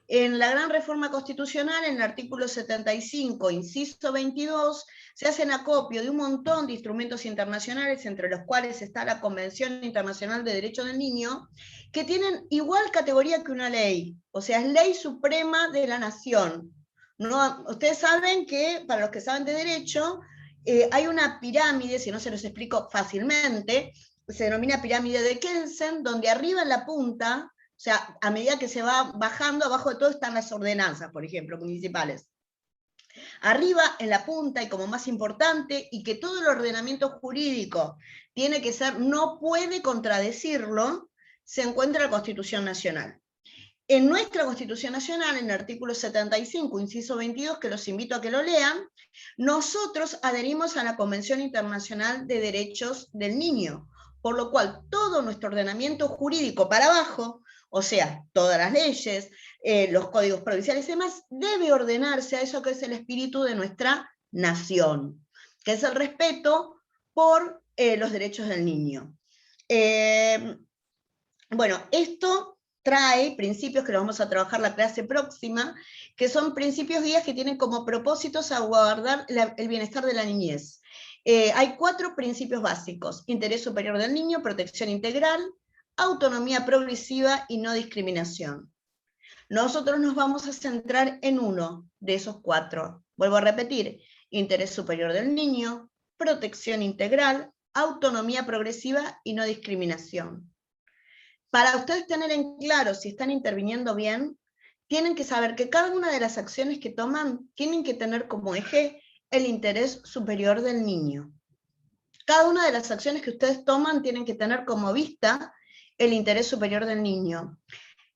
En la gran reforma constitucional, en el artículo 75, inciso 22, se hacen acopio de un montón de instrumentos internacionales, entre los cuales está la Convención Internacional de Derechos del Niño, que tienen igual categoría que una ley, o sea, es ley suprema de la nación. No, ustedes saben que, para los que saben de derecho, hay una pirámide, si no se los explico fácilmente, se denomina pirámide de Kelsen, donde arriba en la punta, o sea, a medida que se va bajando, abajo de todo están las ordenanzas, por ejemplo, municipales. Arriba, en la punta, y como más importante, y que todo el ordenamiento jurídico tiene que ser, no puede contradecirlo, se encuentra la Constitución Nacional. En nuestra Constitución Nacional, en el artículo 75, inciso 22, que los invito a que lo lean, nosotros adherimos a la Convención Internacional de Derechos del Niño, por lo cual todo nuestro ordenamiento jurídico para abajo, o sea, todas las leyes, los códigos provinciales y demás, debe ordenarse a eso que es el espíritu de nuestra nación, que es el respeto por los derechos del niño. Bueno, esto trae principios que los vamos a trabajar la clase próxima, que son principios guías que tienen como propósito salvaguardar el bienestar de la niñez. Hay 4 principios básicos: interés superior del niño, protección integral, autonomía progresiva y no discriminación. Nosotros nos vamos a centrar en uno de esos 4. Vuelvo a repetir: interés superior del niño, protección integral, autonomía progresiva y no discriminación. Para ustedes tener en claro si están interviniendo bien, tienen que saber que cada una de las acciones que toman tienen que tener como eje el interés superior del niño. Cada una de las acciones que ustedes toman tienen que tener como vista el interés superior del niño.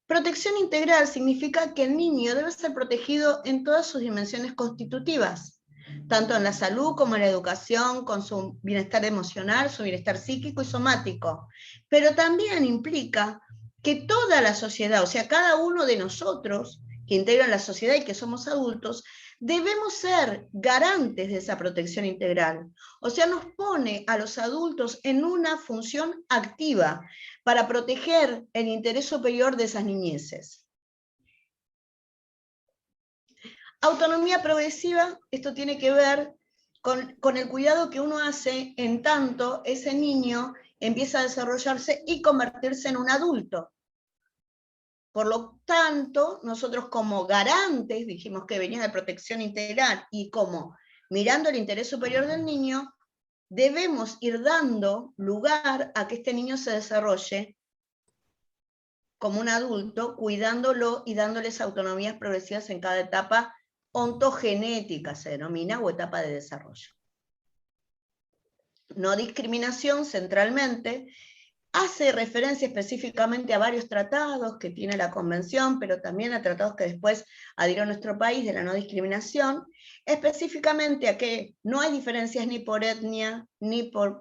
Protección integral significa que el niño debe ser protegido en todas sus dimensiones constitutivas, tanto en la salud como en la educación, con su bienestar emocional, su bienestar psíquico y somático. Pero también implica que toda la sociedad, o sea, cada uno de nosotros que integran la sociedad y que somos adultos, debemos ser garantes de esa protección integral. O sea, nos pone a los adultos en una función activa para proteger el interés superior de esas niñeces. Autonomía progresiva, esto tiene que ver con el cuidado que uno hace en tanto ese niño empieza a desarrollarse y convertirse en un adulto. Por lo tanto, nosotros como garantes, dijimos que venía de protección integral, y como mirando el interés superior del niño, debemos ir dando lugar a que este niño se desarrolle como un adulto, cuidándolo y dándoles autonomías progresivas en cada etapa ontogenética, se denomina, o etapa de desarrollo. No discriminación, centralmente, hace referencia específicamente a varios tratados que tiene la Convención, pero también a tratados que después adhirió nuestro país de la no discriminación, específicamente a que no hay diferencias ni por etnia, ni por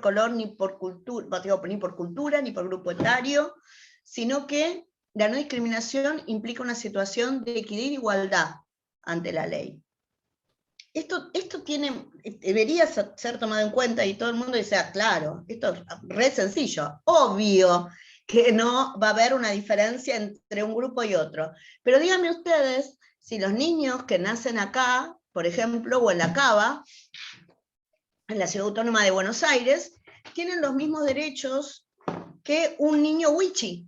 color, ni por cultura, ni por grupo etario, sino que la no discriminación implica una situación de equidad e igualdad ante la ley. Esto debería ser tomado en cuenta, y todo el mundo dice, ah, claro, esto es re sencillo, obvio que no va a haber una diferencia entre un grupo y otro. Pero díganme ustedes si los niños que nacen acá, por ejemplo, o en la Cava, en la Ciudad Autónoma de Buenos Aires, tienen los mismos derechos que un niño wichi.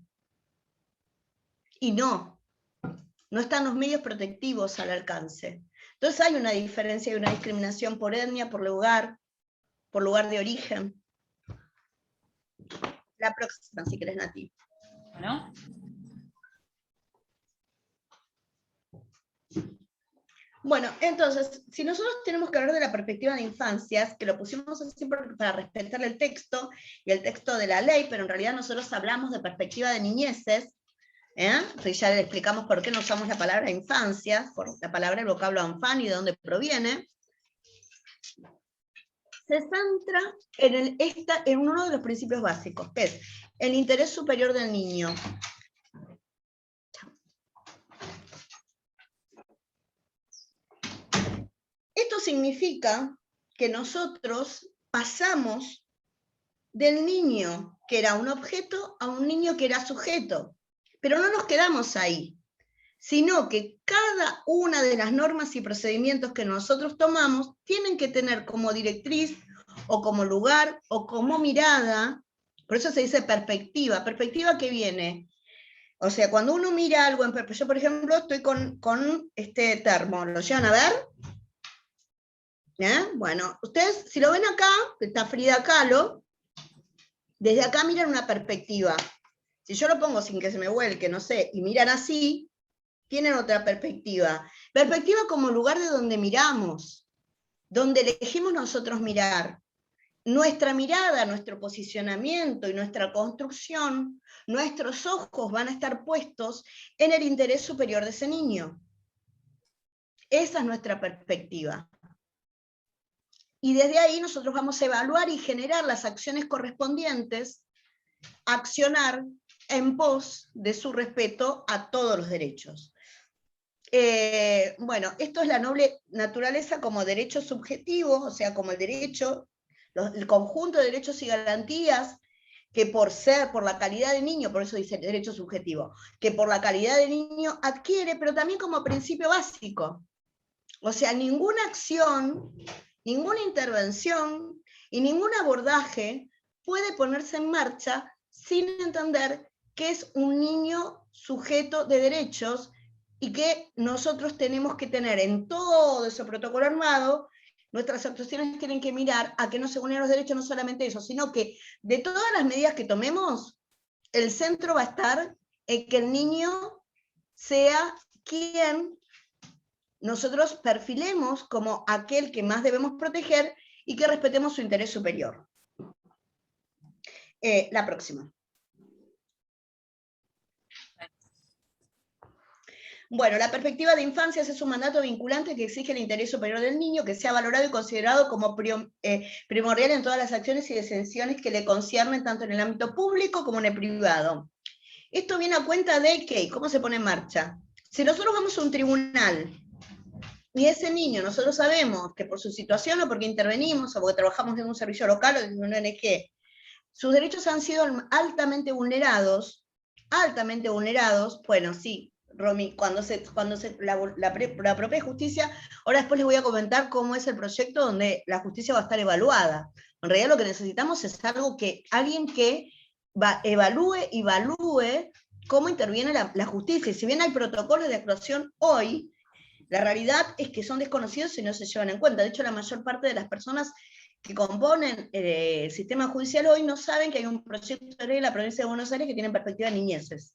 Y no están los medios protectivos al alcance. Entonces hay una diferencia y una discriminación por etnia, por lugar de origen. La próxima, si querés, Nati.
Bueno.
Bueno, entonces, si nosotros tenemos que hablar de la perspectiva de infancias, que lo pusimos así para respetar el texto y el texto de la ley, pero en realidad nosotros hablamos de perspectiva de niñeces, entonces ya le explicamos por qué no usamos la palabra infancia, por la palabra, el vocablo enfant y de dónde proviene. Se centra en uno de los principios básicos, que es el interés superior del niño. Esto significa que nosotros pasamos del niño que era un objeto a un niño que era sujeto. Pero no nos quedamos ahí, sino que cada una de las normas y procedimientos que nosotros tomamos tienen que tener como directriz, o como lugar, o como mirada, por eso se dice perspectiva. ¿Perspectiva qué viene? O sea, cuando uno mira algo en perspectiva, yo por ejemplo estoy con este termo, ¿lo llevan a ver? Bueno, ustedes si lo ven acá, que está Frida Kahlo, desde acá miran una perspectiva. Si yo lo pongo sin que se me vuelque, no sé, y miran así, tienen otra perspectiva. Perspectiva como lugar de donde miramos, donde elegimos nosotros mirar. Nuestra mirada, nuestro posicionamiento y nuestra construcción, nuestros ojos van a estar puestos en el interés superior de ese niño. Esa es nuestra perspectiva. Y desde ahí nosotros vamos a evaluar y generar las acciones correspondientes, accionar en pos de su respeto a todos los derechos. Bueno, esto es la noble naturaleza como derecho subjetivo, o sea, como el derecho, el conjunto de derechos y garantías que por la calidad de niño, por eso dice derecho subjetivo, que por la calidad de niño adquiere, pero también como principio básico. O sea, ninguna acción, ninguna intervención y ningún abordaje puede ponerse en marcha sin entender que es un niño sujeto de derechos y que nosotros tenemos que tener en todo ese protocolo armado, nuestras actuaciones tienen que mirar a que no se vulneren los derechos, no solamente eso, sino que de todas las medidas que tomemos, el centro va a estar en que el niño sea quien nosotros perfilemos como aquel que más debemos proteger y que respetemos su interés superior. La próxima. Bueno, la perspectiva de infancia es un mandato vinculante que exige el interés superior del niño, que sea valorado y considerado como primordial en todas las acciones y decisiones que le conciernen tanto en el ámbito público como en el privado. Esto viene a cuenta de que, ¿cómo se pone en marcha? Si nosotros vamos a un tribunal y ese niño, nosotros sabemos que por su situación o porque intervenimos o porque trabajamos en un servicio local o en una ONG, sus derechos han sido altamente vulnerados, bueno, sí, Romy, cuando la propia justicia, ahora después les voy a comentar cómo es el proyecto donde la justicia va a estar evaluada. En realidad lo que necesitamos es alguien que evalúe cómo interviene la justicia. Y si bien hay protocolos de actuación hoy, la realidad es que son desconocidos y no se llevan en cuenta. De hecho, la mayor parte de las personas que componen el sistema judicial hoy no saben que hay un proyecto de ley en la provincia de Buenos Aires que tiene perspectiva de niñeces.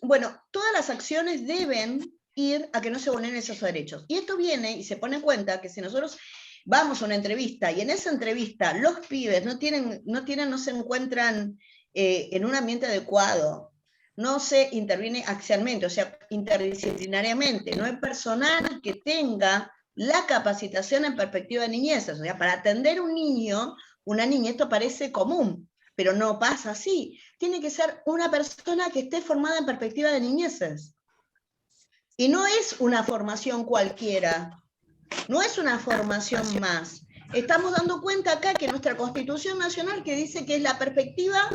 Bueno, todas las acciones deben ir a que no se vulneren esos derechos. Y esto viene y se pone en cuenta que si nosotros vamos a una entrevista y en esa entrevista los pibes no se encuentran en un ambiente adecuado, no se interviene axialmente, o sea, interdisciplinariamente, no hay personal que tenga la capacitación en perspectiva de niñeces. O sea, para atender un niño, una niña, esto parece común, pero no pasa así. Tiene que ser una persona que esté formada en perspectiva de niñeces. Y no es una formación cualquiera, no es una formación más. Estamos dando cuenta acá que nuestra Constitución Nacional que dice que es la perspectiva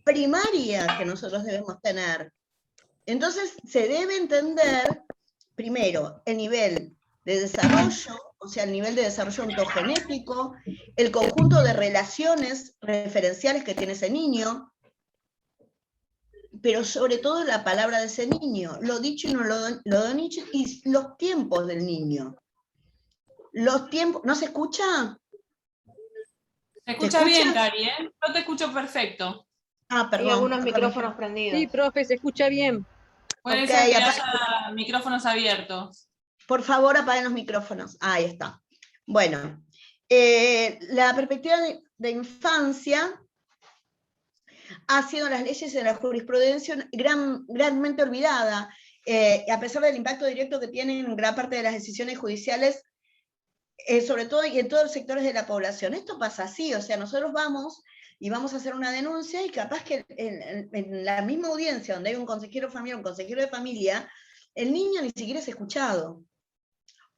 primaria que nosotros debemos tener. Entonces se debe entender, primero, el nivel de desarrollo, o sea, el nivel de desarrollo ontogenético, el conjunto de relaciones referenciales que tiene ese niño, pero sobre todo la palabra de ese niño, lo dicho y no lo dicho, y los tiempos del niño. Los tiempos, ¿no se escucha?
Se escucha bien, Cari, ¿eh? Yo te escucho perfecto.
Ah, perdón. Hay algunos micrófonos prendidos.
Sí, profe, se escucha bien.
Puede ser que haya micrófonos abiertos.
Por favor, apaguen los micrófonos. Ahí está. Bueno, la perspectiva de infancia ha sido en las leyes y en la jurisprudencia granmente olvidada, a pesar del impacto directo que tienen en gran parte de las decisiones judiciales, sobre todo y en todos los sectores de la población. Esto pasa así, o sea, nosotros vamos y vamos a hacer una denuncia y capaz que en la misma audiencia donde hay un consejero familiar, un consejero de familia, el niño ni siquiera es escuchado.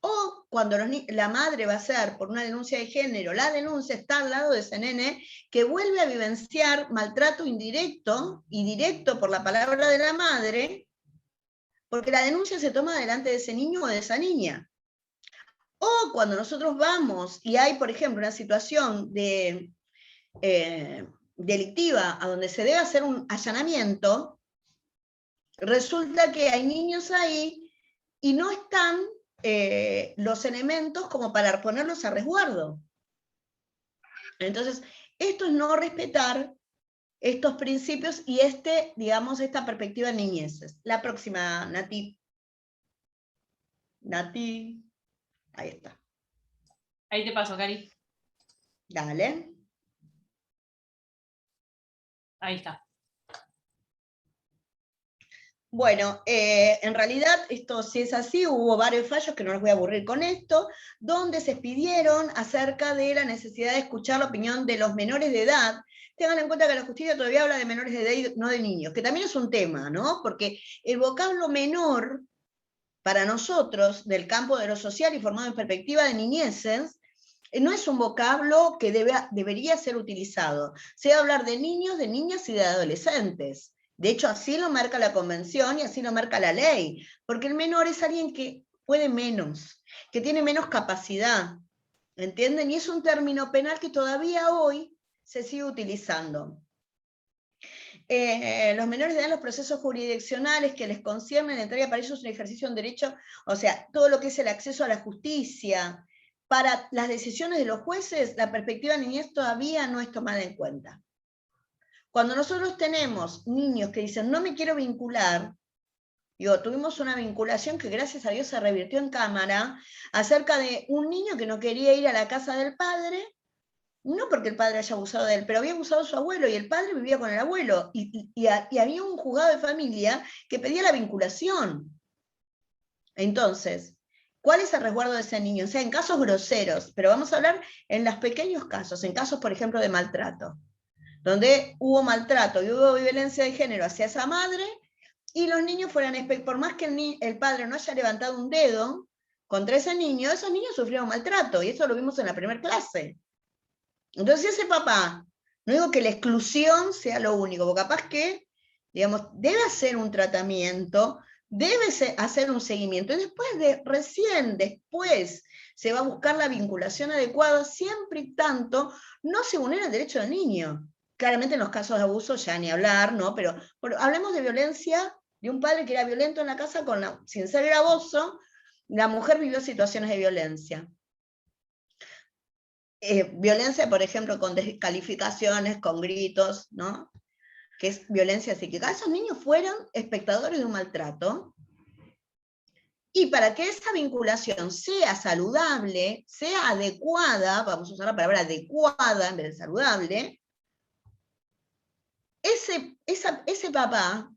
O cuando la madre va a hacer por una denuncia de género, la denuncia está al lado de ese nene que vuelve a vivenciar maltrato indirecto y directo por la palabra de la madre, porque la denuncia se toma delante de ese niño o de esa niña. O cuando nosotros vamos y hay, por ejemplo, una situación de delictiva, a donde se debe hacer un allanamiento, resulta que hay niños ahí y no están los elementos como para ponerlos a resguardo. Entonces, esto es no respetar estos principios y digamos, esta perspectiva de niñeces. La próxima, Nati. Nati. Ahí está.
Ahí te paso, Cari.
Dale.
Ahí está.
Bueno, en realidad esto sí es así, hubo varios fallos, que no los voy a aburrir con esto, donde se expidieron acerca de la necesidad de escuchar la opinión de los menores de edad. Tengan en cuenta que la justicia todavía habla de menores de edad y no de niños, que también es un tema, ¿no? Porque el vocablo menor, para nosotros, del campo de lo social y formado en perspectiva de niñeces, no es un vocablo que debería ser utilizado. Se debe hablar de niños, de niñas y de adolescentes. De hecho, así lo marca la convención y así lo marca la ley, porque el menor es alguien que puede menos, que tiene menos capacidad, ¿entienden? Y es un término penal que todavía hoy se sigue utilizando. Los menores de edad, los procesos jurisdiccionales que les conciernen, entrega para ellos un ejercicio de un derecho, o sea, todo lo que es el acceso a la justicia. Para las decisiones de los jueces, la perspectiva de niñez todavía no es tomada en cuenta. Cuando nosotros tenemos niños que dicen, no me quiero vincular, tuvimos una vinculación que gracias a Dios se revirtió en cámara, acerca de un niño que no quería ir a la casa del padre, no porque el padre haya abusado de él, pero había abusado de su abuelo, y el padre vivía con el abuelo, y había un juzgado de familia que pedía la vinculación. Entonces, ¿cuál es el resguardo de ese niño? O sea, en casos groseros, pero vamos a hablar en los pequeños casos, en casos, por ejemplo, de maltrato, donde hubo maltrato y hubo violencia de género hacia esa madre, y los niños fueran, por más que el padre no haya levantado un dedo contra ese niño, esos niños sufrieron maltrato, y eso lo vimos en la primera clase. Entonces ese papá, no digo que la exclusión sea lo único, porque capaz que, digamos, debe hacer un tratamiento, debe hacer un seguimiento, y recién después se va a buscar la vinculación adecuada, siempre y tanto no se vulnera el derecho del niño. Claramente en los casos de abuso ya ni hablar, ¿no? Pero hablemos de violencia, de un padre que era violento en la casa sin ser gravoso, la mujer vivió situaciones de violencia. Violencia, por ejemplo, con descalificaciones, con gritos, ¿no? Que es violencia psíquica. Esos niños fueron espectadores de un maltrato, y para que esa vinculación sea saludable, sea adecuada, vamos a usar la palabra adecuada en vez de saludable, ese papá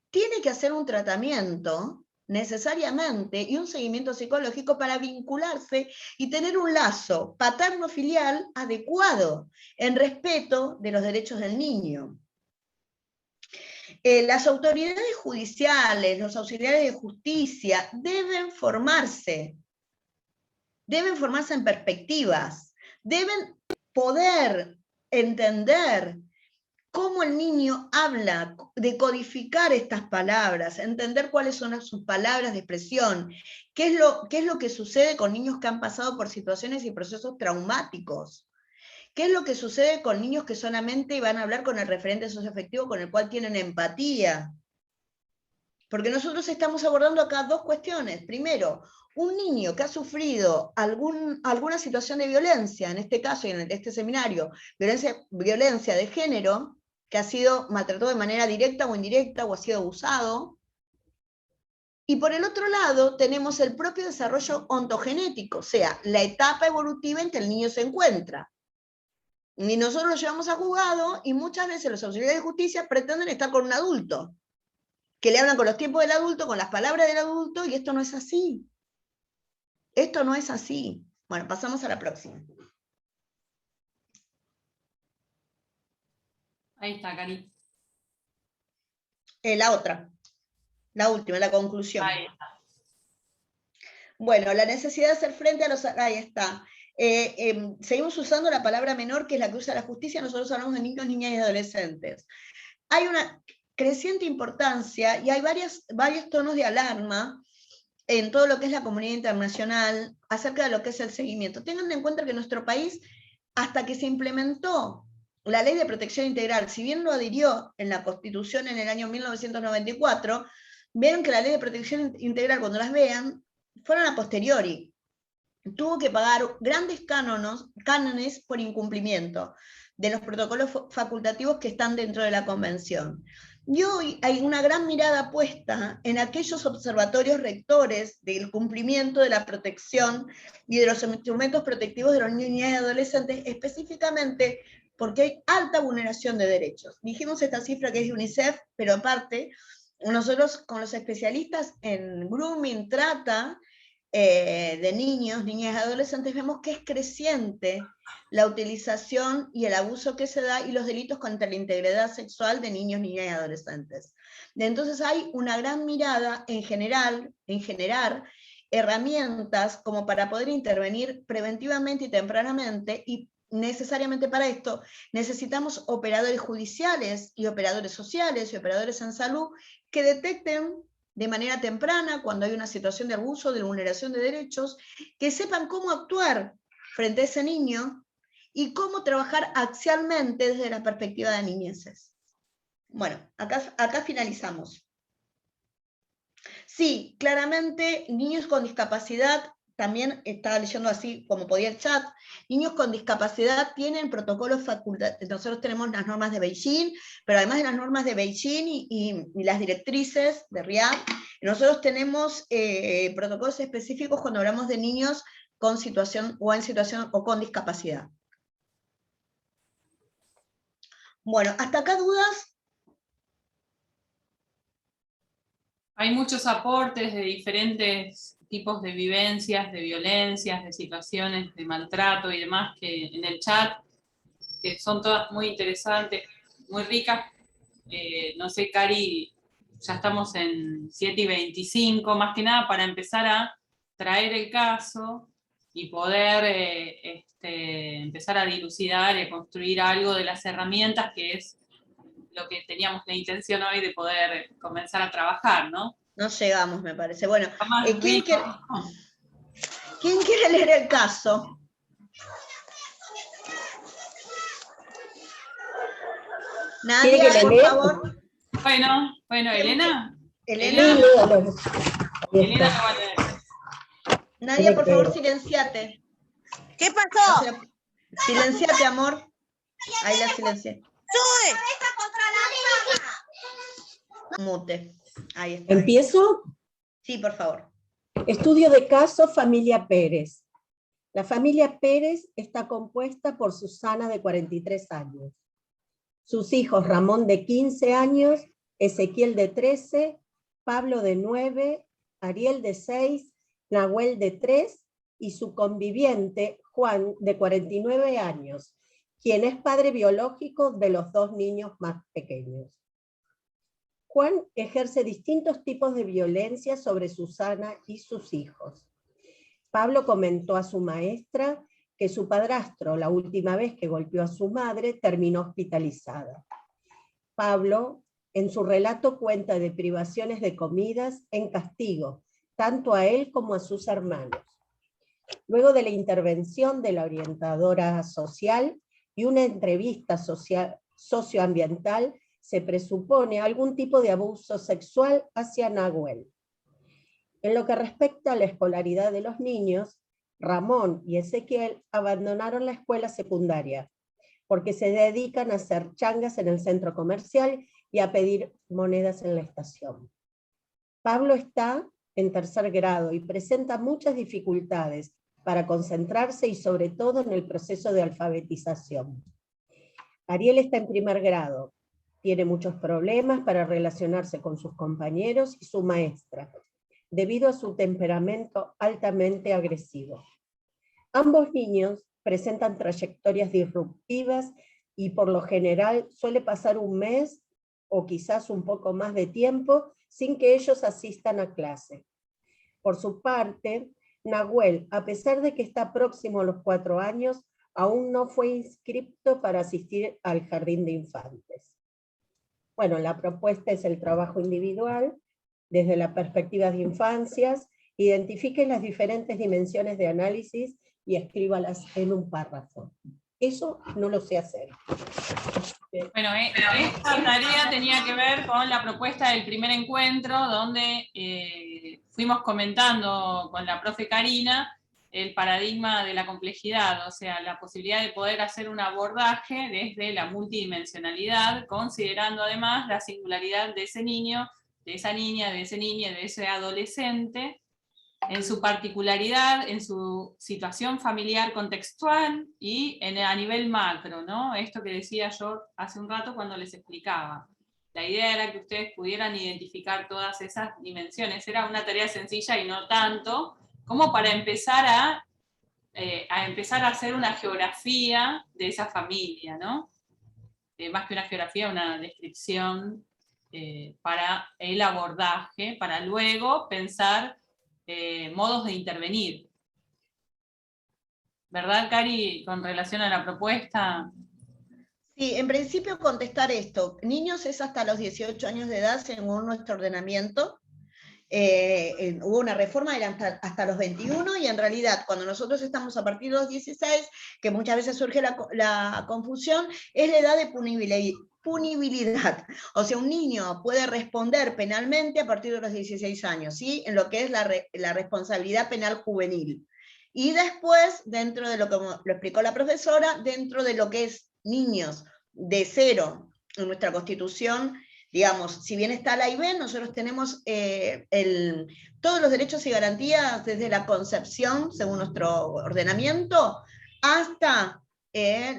tiene que hacer un tratamiento necesariamente y un seguimiento psicológico para vincularse y tener un lazo paterno-filial adecuado en respeto de los derechos del niño. Las autoridades judiciales, los auxiliares de justicia deben formarse en perspectivas, deben poder entender cómo el niño habla, decodificar estas palabras, entender cuáles son sus palabras de expresión, qué es lo que sucede con niños que han pasado por situaciones y procesos traumáticos, qué es lo que sucede con niños que solamente van a hablar con el referente socioafectivo con el cual tienen empatía. Porque nosotros estamos abordando acá dos cuestiones. Primero, un niño que ha sufrido alguna situación de violencia, en este caso y en este seminario, violencia de género, que ha sido maltratado de manera directa o indirecta o ha sido abusado. Y por el otro lado tenemos el propio desarrollo ontogenético, o sea, la etapa evolutiva en que el niño se encuentra. Y nosotros lo llevamos a juzgado y muchas veces los auxiliares de justicia pretenden estar con un adulto, que le hablan con los tiempos del adulto, con las palabras del adulto, y esto no es así. Esto no es así. Bueno, pasamos a la próxima.
Ahí está, Cari.
La otra, la última, la conclusión.
Ahí está.
Bueno, la necesidad de hacer frente a los... Ahí está. Seguimos usando la palabra menor, que es la que usa la justicia. Nosotros hablamos de niños, niñas y adolescentes. Hay una creciente importancia y hay varios tonos de alarma en todo lo que es la comunidad internacional acerca de lo que es el seguimiento. Tengan en cuenta que en nuestro país, hasta que se implementó la Ley de Protección Integral, si bien lo adhirió en la Constitución en el año 1994, vieron que la Ley de Protección Integral, cuando las vean, fueron a posteriori. Tuvo que pagar grandes cánones por incumplimiento de los protocolos facultativos que están dentro de la Convención. Y hoy hay una gran mirada puesta en aquellos observatorios rectores del cumplimiento de la protección y de los instrumentos protectivos de los niños, niñas y adolescentes, específicamente porque hay alta vulneración de derechos. Dijimos esta cifra que es de UNICEF, pero aparte, nosotros con los especialistas en grooming, trata de niños, niñas y adolescentes, vemos que es creciente la utilización y el abuso que se da y los delitos contra la integridad sexual de niños, niñas y adolescentes. Entonces hay una gran mirada en generar herramientas como para poder intervenir preventivamente y tempranamente, y necesariamente para esto necesitamos operadores judiciales y operadores sociales y operadores en salud que detecten de manera temprana cuando hay una situación de abuso, de vulneración de derechos, que sepan cómo actuar frente a ese niño y cómo trabajar axialmente desde la perspectiva de niñeces. Bueno, acá finalizamos. Sí, claramente niños con discapacidad, también estaba leyendo así como podía el chat, niños con discapacidad tienen protocolos facultativos. Nosotros tenemos las normas de Beijing, pero además de las normas de Beijing y las directrices de Riad, nosotros tenemos protocolos específicos cuando hablamos de niños con situación o en situación o con discapacidad. Bueno, ¿hasta acá dudas?
Hay muchos aportes de diferentes tipos de vivencias, de violencias, de situaciones de maltrato y demás que en el chat, que son todas muy interesantes, muy ricas. No sé, Cari, ya estamos en 7:25, más que nada para empezar a traer el caso y poder empezar a dilucidar y a construir algo de las herramientas que es lo que teníamos la intención hoy de poder comenzar a trabajar, ¿no?
No llegamos, me parece. Bueno, ¿quién quiere leer el caso? Nadia, por favor.
Bueno, Elena.
Elena
lo va a leer.
Nadia, por favor, silenciate.
¿Qué pasó?
Silenciate, amor. Ahí la silencié. Mute. Ahí está.
¿Empiezo?
Sí, por favor.
Estudio de caso familia Pérez. La familia Pérez está compuesta por Susana, de 43 años. Sus hijos Ramón, de 15 años, Ezequiel, de 13, Pablo, de 9, Ariel, de 6, Nahuel, de 3, y su conviviente Juan, de 49 años, quien es padre biológico de los 2 niños más pequeños. Juan ejerce distintos tipos de violencia sobre Susana y sus hijos. Pablo comentó a su maestra que su padrastro, la última vez que golpeó a su madre, terminó hospitalizada. Pablo, en su relato, cuenta de privaciones de comidas en castigo, tanto a él como a sus hermanos. Luego de la intervención de la orientadora social y una entrevista socioambiental, se presupone algún tipo de abuso sexual hacia Nahuel. En lo que respecta a la escolaridad de los niños, Ramón y Ezequiel abandonaron la escuela secundaria porque se dedican a hacer changas en el centro comercial y a pedir monedas en la estación. Pablo está en 3er grado y presenta muchas dificultades para concentrarse y sobre todo en el proceso de alfabetización. Ariel está en 1er grado. Tiene muchos problemas para relacionarse con sus compañeros y su maestra, debido a su temperamento altamente agresivo. Ambos niños presentan trayectorias disruptivas y por lo general suele pasar un mes o quizás un poco más de tiempo sin que ellos asistan a clase. Por su parte, Nahuel, a pesar de que está próximo a los 4 años, aún no fue inscrito para asistir al jardín de infantes. Bueno, la propuesta es el trabajo individual, desde la perspectiva de infancias, identifique las diferentes dimensiones de análisis y escríbalas en un párrafo. Eso no lo sé hacer.
Bueno, esta tarea tenía que ver con la propuesta del primer encuentro, donde fuimos comentando con la profe Karina el paradigma de la complejidad, o sea, la posibilidad de poder hacer un abordaje desde la multidimensionalidad, considerando además la singularidad de ese niño, de esa niña, de ese niño, de ese adolescente, en su particularidad, en su situación familiar contextual y a nivel macro, ¿no? Esto que decía yo hace un rato cuando les explicaba. La idea era que ustedes pudieran identificar todas esas dimensiones. Era una tarea sencilla y no tanto, como para empezar a hacer una geografía de esa familia, ¿no? Más que una geografía, una descripción para el abordaje, para luego pensar modos de intervenir. ¿Verdad, Cari, con relación a la propuesta?
Sí, en principio contestar esto. Niños es hasta los 18 años de edad según nuestro ordenamiento. Hubo una reforma, era hasta los 21, y en realidad cuando nosotros estamos a partir de los 16, que muchas veces surge la confusión, es la edad de punibilidad. O sea, un niño puede responder penalmente a partir de los 16 años, ¿sí? En lo que es la responsabilidad penal juvenil. Y después, dentro de lo que lo explicó la profesora, dentro de lo que es niños de 0 en nuestra Constitución, digamos, si bien está la A y B, nosotros tenemos todos los derechos y garantías desde la concepción, según nuestro ordenamiento, hasta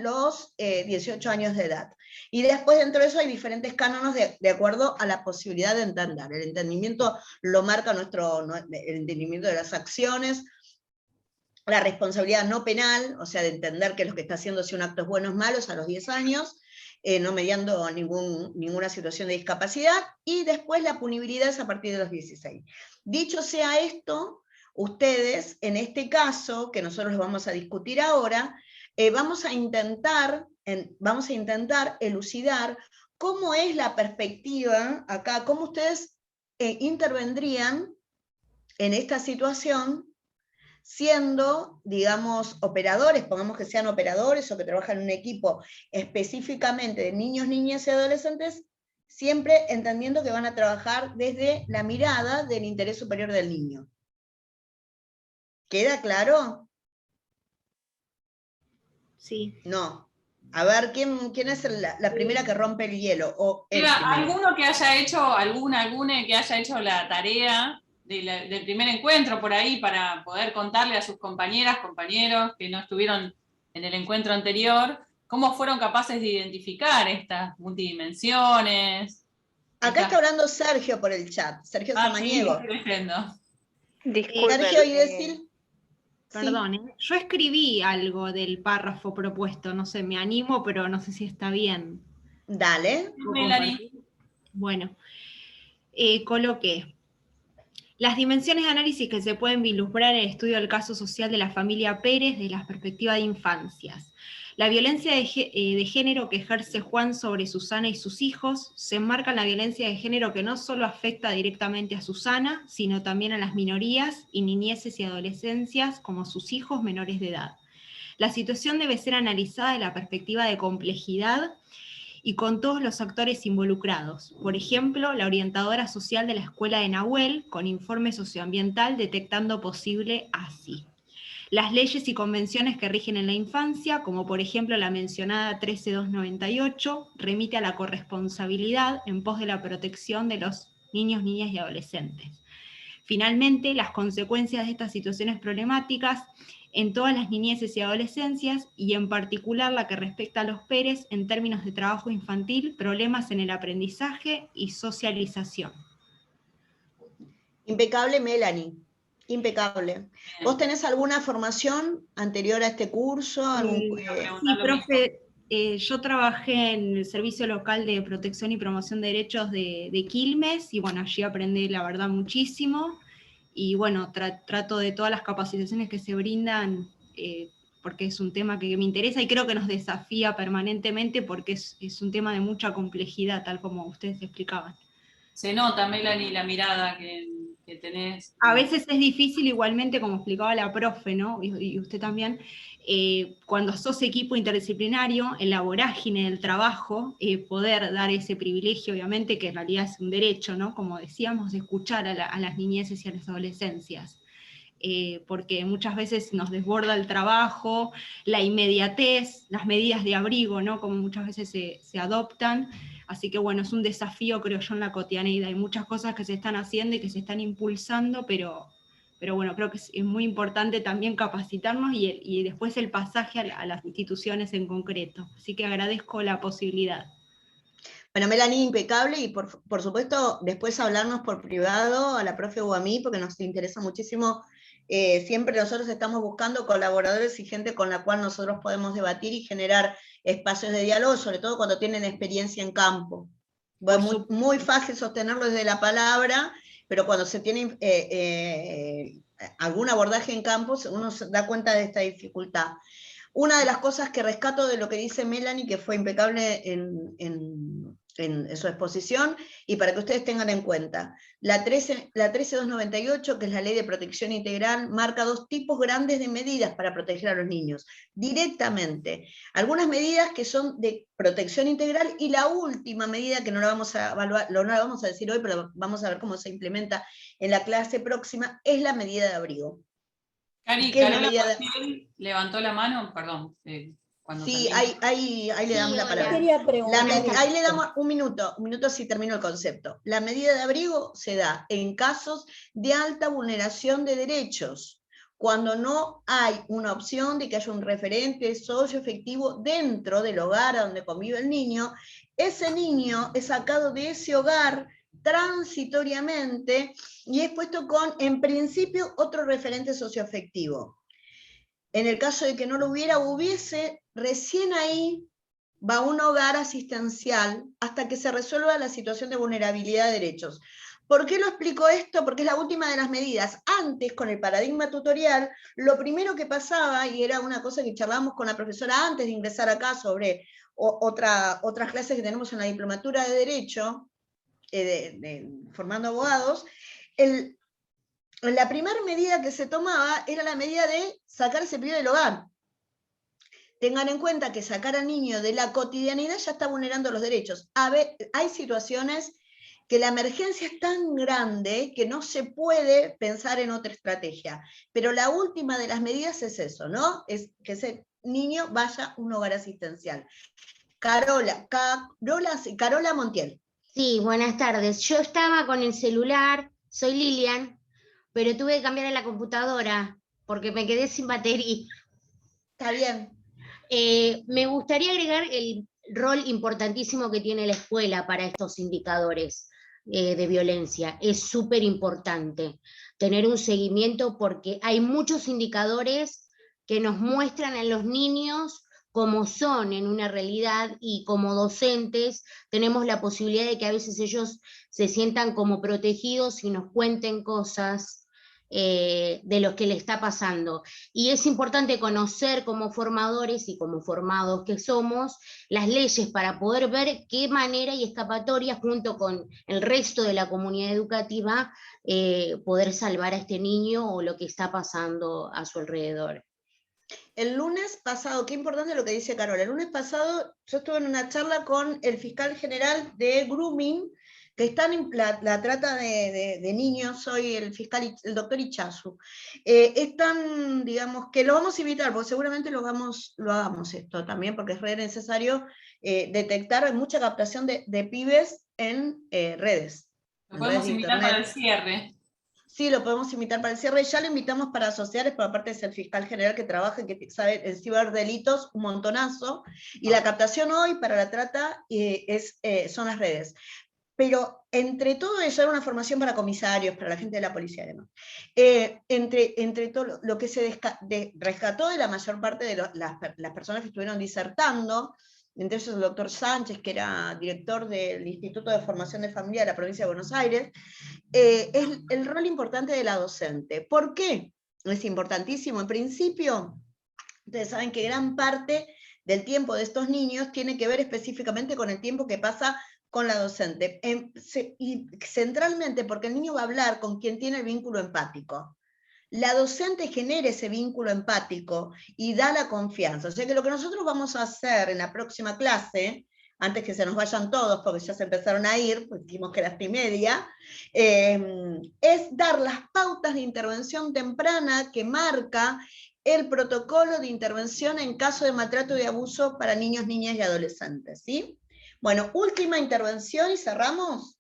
los 18 años de edad. Y después dentro de eso hay diferentes cánones de acuerdo a la posibilidad de entender. El entendimiento lo marca el entendimiento de las acciones, la responsabilidad no penal, o sea, de entender que lo que está haciendo, si un acto es bueno o es malo, a los 10 años, no mediando ninguna situación de discapacidad, y después la punibilidad es a partir de los 16. Dicho sea esto, ustedes, en este caso, que nosotros vamos a discutir ahora, vamos a intentar elucidar cómo es la perspectiva acá, cómo ustedes intervendrían en esta situación, siendo, digamos, operadores, pongamos que sean operadores o que trabajan en un equipo específicamente de niños, niñas y adolescentes, siempre entendiendo que van a trabajar desde la mirada del interés superior del niño. ¿Queda claro?
Sí.
No. A ver, ¿quién es la primera que rompe el hielo? O
¿Alguno que haya hecho, alguna que haya hecho la tarea del primer encuentro por ahí para poder contarle a sus compañeras, compañeros que no estuvieron en el encuentro anterior, cómo fueron capaces de identificar estas multidimensiones?
Acá está hablando Sergio por el chat, Sergio Samaniego.
Sí, estoy leyendo.
Sergio, y decir...
Perdón, yo escribí algo del párrafo propuesto, no sé, me animo, pero no sé si está bien.
Dale.
Bueno, coloqué las dimensiones de análisis que se pueden vislumbrar en el estudio del caso social de la familia Pérez desde la perspectiva de infancias. La violencia de género que ejerce Juan sobre Susana y sus hijos se enmarca en la violencia de género que no solo afecta directamente a Susana, sino también a las minorías y niñeces y adolescencias como sus hijos menores de edad. La situación debe ser analizada desde la perspectiva de complejidad y con todos los actores involucrados. Por ejemplo, la orientadora social de la escuela de Nahuel, con informe socioambiental detectando posible ASI. Las leyes y convenciones que rigen en la infancia, como por ejemplo la mencionada 13298, remite a la corresponsabilidad en pos de la protección de los niños, niñas y adolescentes. Finalmente, las consecuencias de estas situaciones problemáticas en todas las niñeces y adolescencias, y en particular la que respecta a los Pérez en términos de trabajo infantil, problemas en el aprendizaje y socialización.
Impecable, Melanie. Impecable. ¿Vos tenés alguna formación anterior a este curso?
Sí, profe, yo trabajé en el Servicio Local de Protección y Promoción de Derechos de Quilmes, y bueno, allí aprendí la verdad muchísimo, y bueno, trato de todas las capacitaciones que se brindan, porque es un tema que me interesa y creo que nos desafía permanentemente porque es un tema de mucha complejidad, tal como ustedes explicaban.
Se nota, Melanie, la mirada que que tenés.
A veces es difícil igualmente, como explicaba la profe, ¿no? Y usted también, cuando sos equipo interdisciplinario, en la vorágine del trabajo, poder dar ese privilegio, obviamente, que en realidad es un derecho, ¿no? Como decíamos, escuchar a las niñeces y a las adolescencias. Porque muchas veces nos desborda el trabajo, la inmediatez, las medidas de abrigo, ¿no? Como muchas veces se adoptan. Así que bueno, es un desafío, creo yo, en la cotidianeidad. Hay muchas cosas que se están haciendo y que se están impulsando, pero bueno, creo que es muy importante también capacitarnos y después el pasaje a las instituciones en concreto. Así que agradezco la posibilidad.
Bueno, Melanie, impecable, y por supuesto después hablarnos por privado a la profe o a mí, porque nos interesa muchísimo. Siempre nosotros estamos buscando colaboradores y gente con la cual nosotros podemos debatir y generar espacios de diálogo, sobre todo cuando tienen experiencia en campo. Bueno, muy fácil sostenerlo desde la palabra, pero cuando se tiene algún abordaje en campo, uno se da cuenta de esta dificultad. Una de las cosas que rescato de lo que dice Melanie, que fue impecable en su exposición, y para que ustedes tengan en cuenta, la 13298, que es la Ley de Protección Integral, marca dos tipos grandes de medidas para proteger a los niños, directamente. Algunas medidas que son de protección integral, y la última medida, que no la vamos a evaluar, no la vamos a decir hoy, pero vamos a ver cómo se implementa en la clase próxima, es la medida de abrigo.
Cari, Carola levantó la mano, perdón.
Sí, ahí le damos la palabra. Ahí le damos un minuto si termino el concepto. La medida de abrigo se da en casos de alta vulneración de derechos, cuando no hay una opción de que haya un referente socioafectivo dentro del hogar donde convive el niño. Ese niño es sacado de ese hogar transitoriamente y es puesto con, en principio, otro referente socioafectivo. En el caso de que no lo hubiese, recién ahí va a un hogar asistencial hasta que se resuelva la situación de vulnerabilidad de derechos. ¿Por qué lo explico esto? Porque es la última de las medidas. Antes, con el paradigma tutorial, lo primero que pasaba, y era una cosa que charlábamos con la profesora antes de ingresar acá sobre otras clases que tenemos en la diplomatura de Derecho, formando abogados, la primera medida que se tomaba era la medida de sacar ese pibe del hogar. Tengan en cuenta que sacar al niño de la cotidianidad ya está vulnerando los derechos. Hay situaciones que la emergencia es tan grande que no se puede pensar en otra estrategia. Pero la última de las medidas es eso, ¿no? Es que ese niño vaya a un hogar asistencial. Carola Montiel.
Sí, buenas tardes. Yo estaba con el celular, soy Lilian, pero tuve que cambiar a la computadora porque me quedé sin batería.
Está bien.
Me gustaría agregar el rol importantísimo que tiene la escuela para estos indicadores de violencia. Es súper importante tener un seguimiento porque hay muchos indicadores que nos muestran a los niños como son en una realidad, y como docentes tenemos la posibilidad de que a veces ellos se sientan como protegidos y nos cuenten cosas de lo que le está pasando. Y es importante conocer como formadores y como formados que somos las leyes para poder ver qué manera y escapatoria junto con el resto de la comunidad educativa poder salvar a este niño o lo que está pasando a su alrededor.
El lunes pasado, qué importante lo que dice Carola, el lunes pasado yo estuve en una charla con el fiscal general de Grooming, que está en la trata de niños, soy el fiscal, el doctor Ichazu. Están, digamos, que lo vamos a invitar, porque seguramente lo hagamos esto también, porque es re necesario detectar mucha captación de pibes en redes.
Lo podemos invitar para el cierre.
Sí, lo podemos invitar para el cierre. Ya lo invitamos para asociares, pero aparte es el fiscal general que trabaja, que sabe en ciberdelitos un montonazo. Y la captación hoy para la trata son las redes. Pero entre todo eso, era una formación para comisarios, para la gente de la policía además. Entre todo lo que se rescató de la mayor parte de las personas que estuvieron disertando, entre ellos el doctor Sánchez, que era director del Instituto de Formación de Familia de la provincia de Buenos Aires, es el rol importante de la docente. ¿Por qué? Es importantísimo. En principio, ustedes saben que gran parte del tiempo de estos niños tiene que ver específicamente con el tiempo que pasa con la docente. Y centralmente porque el niño va a hablar con quien tiene el vínculo empático. La docente genera ese vínculo empático y da la confianza. O sea que lo que nosotros vamos a hacer en la próxima clase, antes que se nos vayan todos, porque ya se empezaron a ir, pues dijimos que era 7:30, es dar las pautas de intervención temprana que marca el protocolo de intervención en caso de maltrato y abuso para niños, niñas y adolescentes, ¿sí? Bueno, última intervención y cerramos.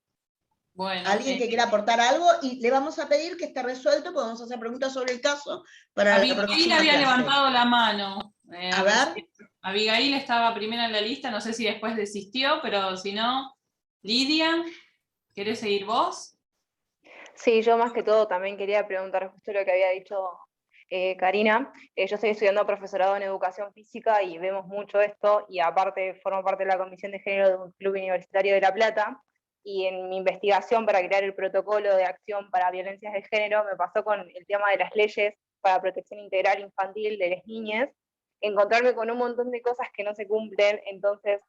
Bueno,
¿Alguien que quiera aportar algo? Y le vamos a pedir que esté resuelto, porque vamos a hacer preguntas sobre el caso para la próxima
Abigail había
clase.
levantado la mano.
A ver.
Abigail estaba primera en la lista, no sé si después desistió, pero si no, Lidia, ¿querés seguir vos?
Sí, yo más que todo también quería preguntar justo lo que había dicho Karina. Yo estoy estudiando profesorado en educación física y vemos mucho esto, y aparte formo parte de la comisión de género de un club universitario de La Plata, y en mi investigación para crear el protocolo de acción para violencias de género me pasó con el tema de las leyes para protección integral infantil de las niñas, encontrarme con un montón de cosas que no se cumplen. Entonces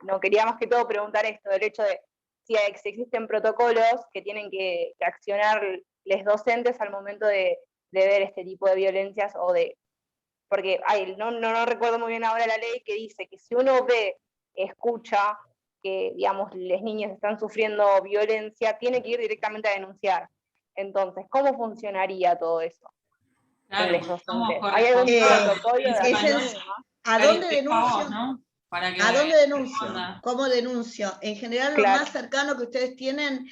no quería más que todo preguntar esto, del hecho de si existen protocolos que tienen que accionar los docentes al momento de ver este tipo de violencias, o de, porque no recuerdo muy bien ahora la ley que dice que si uno escucha que, digamos, las niñas están sufriendo violencia, tiene que ir directamente a denunciar. Entonces, ¿cómo funcionaría todo eso?
Claro,
¿Hay algún protocolo de acción?
¿A dónde denuncio?
Vos, ¿no?
¿A dónde denuncio? ¿Cómo denuncio? En general, lo más cercano que ustedes tienen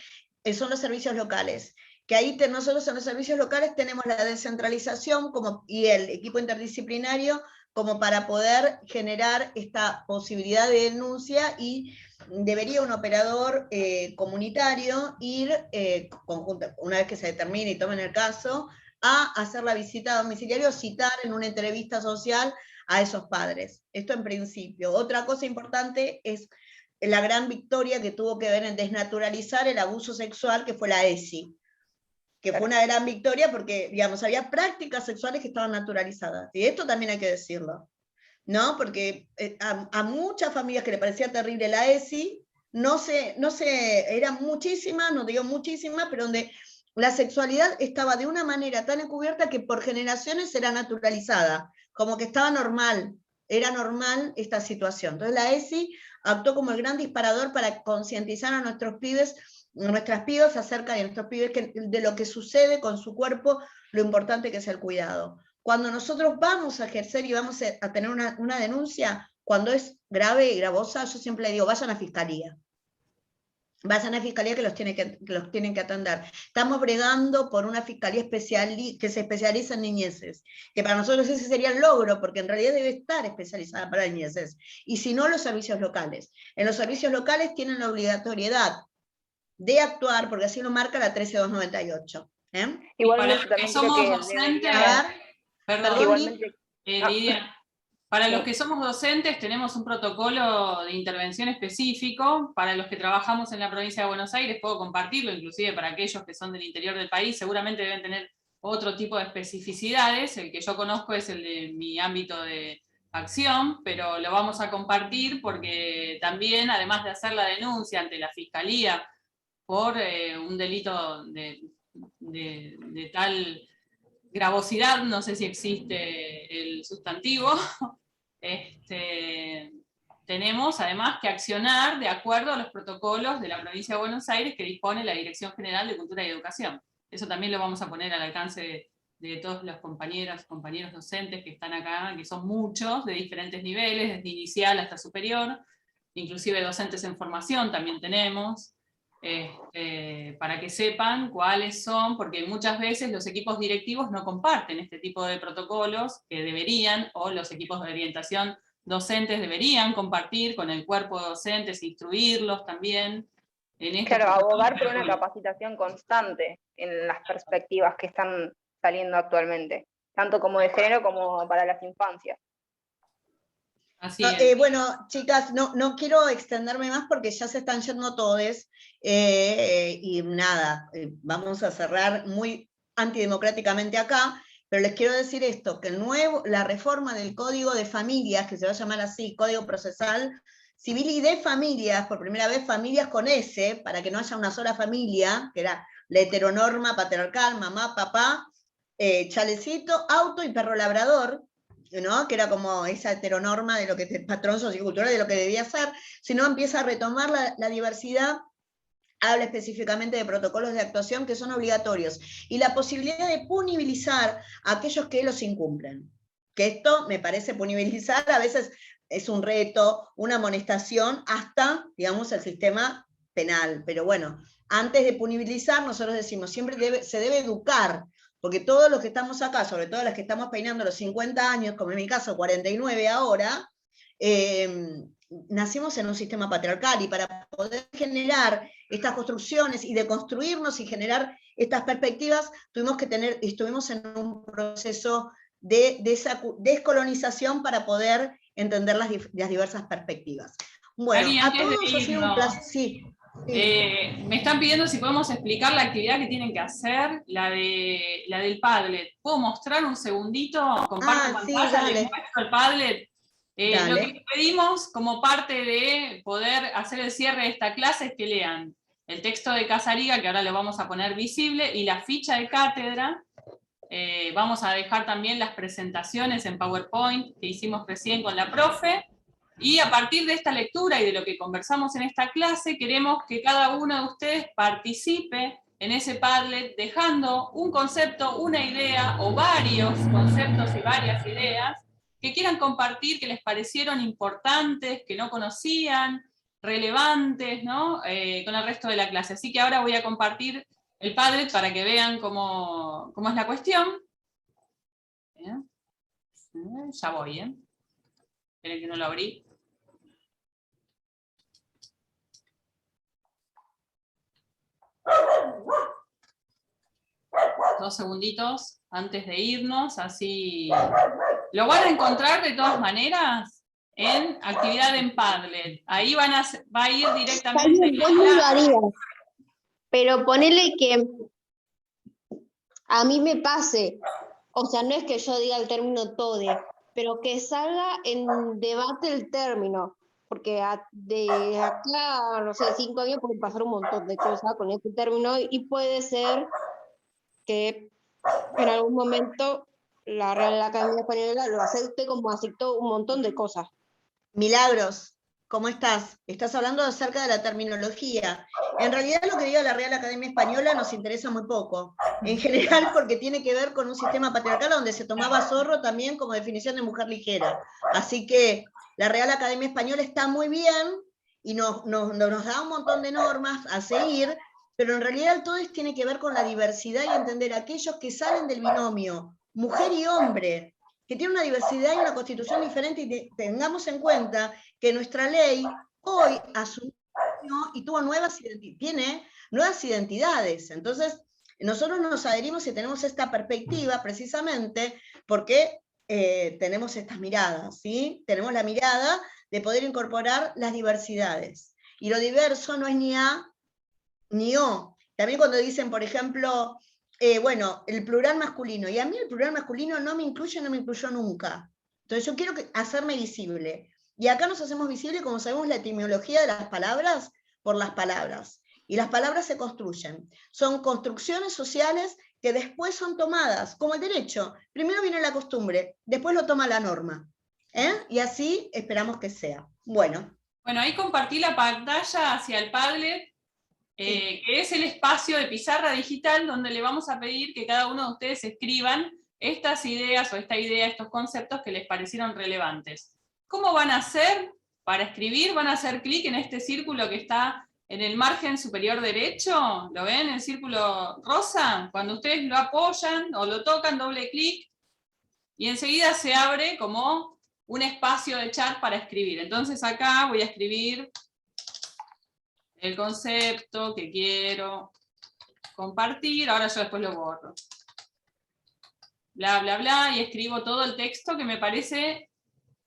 son los servicios locales. Que ahí nosotros en los servicios locales tenemos la descentralización y el equipo interdisciplinario como para poder generar esta posibilidad de denuncia, y debería un operador comunitario ir una vez que se determine y tomen el caso, a hacer la visita domiciliaria o citar en una entrevista social a esos padres. Esto en principio. Otra cosa importante es la gran victoria que tuvo que ver en desnaturalizar el abuso sexual, que fue la ESI, que fue una gran victoria porque, digamos, había prácticas sexuales que estaban naturalizadas. Y esto también hay que decirlo, ¿no? Porque a muchas familias que le parecía terrible la ESI, eran muchísimas, no digo muchísimas, pero donde la sexualidad estaba de una manera tan encubierta que por generaciones era naturalizada, como que estaba normal, era normal esta situación. Entonces la ESI actuó como el gran disparador para concientizar a nuestros pibes, nuestras pibas acerca de nuestros pibes, de lo que sucede con su cuerpo, lo importante que es el cuidado. Cuando nosotros vamos a ejercer y vamos a tener una denuncia, cuando es grave y gravosa, yo siempre le digo, vayan a fiscalía. Vayan a fiscalía que los tienen que atender. Estamos bregando por una fiscalía especial que se especializa en niñeces, que para nosotros ese sería el logro, porque en realidad debe estar especializada para niñeces. Y si no, los servicios locales. En los servicios locales tienen la obligatoriedad de actuar, porque así lo marca la 13298.
Igualmente para los que somos docentes, Lidia, para los que somos docentes tenemos un protocolo de intervención específico. Para los que trabajamos en la provincia de Buenos Aires, puedo compartirlo, inclusive para aquellos que son del interior del país, seguramente deben tener otro tipo de especificidades. El que yo conozco es el de mi ámbito de acción, pero lo vamos a compartir porque también, además de hacer la denuncia ante la Fiscalía por un delito de tal gravosidad, no sé si existe el sustantivo, tenemos además que accionar de acuerdo a los protocolos de la provincia de Buenos Aires que dispone la Dirección General de Cultura y Educación. Eso también lo vamos a poner al alcance de todos los compañeros docentes que están acá, que son muchos, de diferentes niveles, desde inicial hasta superior, inclusive docentes en formación también tenemos, para que sepan cuáles son, porque muchas veces los equipos directivos no comparten este tipo de protocolos que deberían, o los equipos de orientación docentes deberían compartir con el cuerpo de docentes, instruirlos también.
Claro, abogar por una capacitación constante en las perspectivas que están saliendo actualmente, tanto como de género como para las infancias.
Así es.
Bueno, chicas, no quiero extenderme más porque ya se están yendo todos, y nada, vamos a cerrar muy antidemocráticamente acá, pero les quiero decir esto, que la reforma del Código de Familias, que se va a llamar así, Código Procesal civil y de familias, por primera vez familias con S, para que no haya una sola familia, que era la heteronorma patriarcal, mamá, papá, chalecito, auto y perro labrador, ¿no? Que era como esa heteronorma de lo que el patrón sociocultural de lo que debía ser, sino empieza a retomar la diversidad, habla específicamente de protocolos de actuación que son obligatorios, y la posibilidad de punibilizar a aquellos que los incumplen. Que esto me parece punibilizar, a veces es un reto, una amonestación, hasta, digamos, el sistema penal. Pero bueno, antes de punibilizar, nosotros decimos, siempre se debe educar, porque todos los que estamos acá, sobre todo las que estamos peinando los 50 años, como en mi caso 49 ahora, nacimos en un sistema patriarcal, y para poder generar estas construcciones y deconstruirnos y generar estas perspectivas, estuvimos en un proceso de descolonización para poder entender las diversas perspectivas. Bueno,
Ari,
a todos ha sido un placer. Sí.
Me están pidiendo si podemos explicar la actividad que tienen que hacer, la del Padlet. ¿Puedo mostrar un segundito? Comparto pantalla, les muestro el Padlet. Lo que pedimos como parte de poder hacer el cierre de esta clase es que lean el texto de Casariga, que ahora lo vamos a poner visible, y la ficha de cátedra. Vamos a dejar también las presentaciones en PowerPoint que hicimos recién con la profe. Y a partir de esta lectura y de lo que conversamos en esta clase, queremos que cada uno de ustedes participe en ese Padlet dejando un concepto, una idea o varios conceptos y varias ideas que quieran compartir, que les parecieron importantes, que no conocían, relevantes, ¿no? Con el resto de la clase. Así que ahora voy a compartir el Padlet para que vean cómo es la cuestión. ¿Bien? Ya voy, ¿eh? Esperen que no lo abrí. Dos segunditos antes de irnos, así lo van a encontrar de todas maneras en actividad en Padlet. Ahí va a ir directamente.
Lo haría, pero ponele que a mí me pase, o sea, no es que yo diga el término TODE, pero que salga en debate el término, porque de acá, no sé, 5 años pueden pasar un montón de cosas con este término, y puede ser que en algún momento la Real Academia Española lo acepte como aceptó un montón de cosas.
Milagros, ¿cómo estás? Estás hablando acerca de la terminología. En realidad lo que diga la Real Academia Española nos interesa muy poco, en general porque tiene que ver con un sistema patriarcal donde se tomaba zorro también como definición de mujer ligera. Así que la Real Academia Española está muy bien y nos da un montón de normas a seguir, pero en realidad todo esto tiene que ver con la diversidad y entender a aquellos que salen del binomio mujer y hombre, que tienen una diversidad y una constitución diferente, y tengamos en cuenta que nuestra ley hoy asumió y tiene nuevas identidades. Entonces, nosotros nos adherimos y tenemos esta perspectiva precisamente porque tenemos estas miradas, ¿sí? Tenemos la mirada de poder incorporar las diversidades. Y lo diverso no es ni A ni O. También cuando dicen, por ejemplo, bueno, el plural masculino, y a mí el plural masculino no me incluyó nunca. Entonces yo quiero hacerme visible. Y acá nos hacemos visible, como sabemos, la etimología de las palabras por las palabras. Y las palabras se construyen. Son construcciones sociales que después son tomadas, como el derecho. Primero viene la costumbre, después lo toma la norma. Y así esperamos que sea. Bueno,
ahí compartí la pantalla hacia el Padlet, que es el espacio de pizarra digital donde le vamos a pedir que cada uno de ustedes escriban estas ideas o esta idea, estos conceptos que les parecieron relevantes. ¿Cómo van a hacer para escribir? Van a hacer clic en este círculo que está en el margen superior derecho, ¿lo ven? El círculo rosa. Cuando ustedes lo apoyan o lo tocan, doble clic, y enseguida se abre como un espacio de chat para escribir. Entonces acá voy a escribir el concepto que quiero compartir, ahora yo después lo borro. Bla, bla, bla, y escribo todo el texto que me parece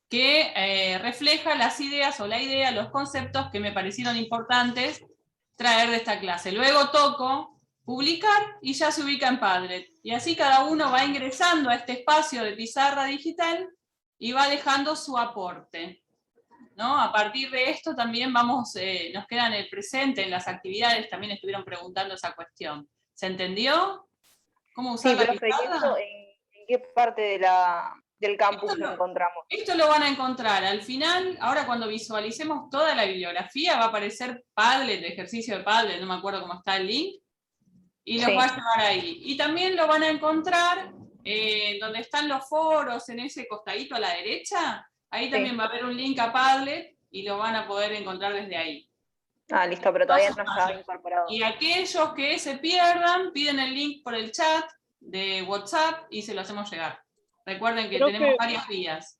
que refleja las ideas o la idea, los conceptos que me parecieron importantes traer de esta clase. Luego toco publicar y ya se ubica en Padlet. Y así cada uno va ingresando a este espacio de pizarra digital y va dejando su aporte. ¿no? A partir de esto también nos queda en el presente, en las actividades, también estuvieron preguntando esa cuestión. ¿Se entendió? ¿Cómo usar la
profe, ¿y esto en qué parte del campus lo encontramos?
Esto lo van a encontrar al final, ahora cuando visualicemos toda la bibliografía, va a aparecer Padlet, de ejercicio de Padlet, no me acuerdo cómo está el link, y los va a llevar ahí. Y también lo van a encontrar donde están los foros, en ese costadito a la derecha, ahí también va a haber un link a Padlet y lo van a poder encontrar desde ahí.
Ah, listo, pero todavía no está incorporado.
Y aquellos que se pierdan, piden el link por el chat de WhatsApp y se lo hacemos llegar. Recuerden que tenemos varias vías.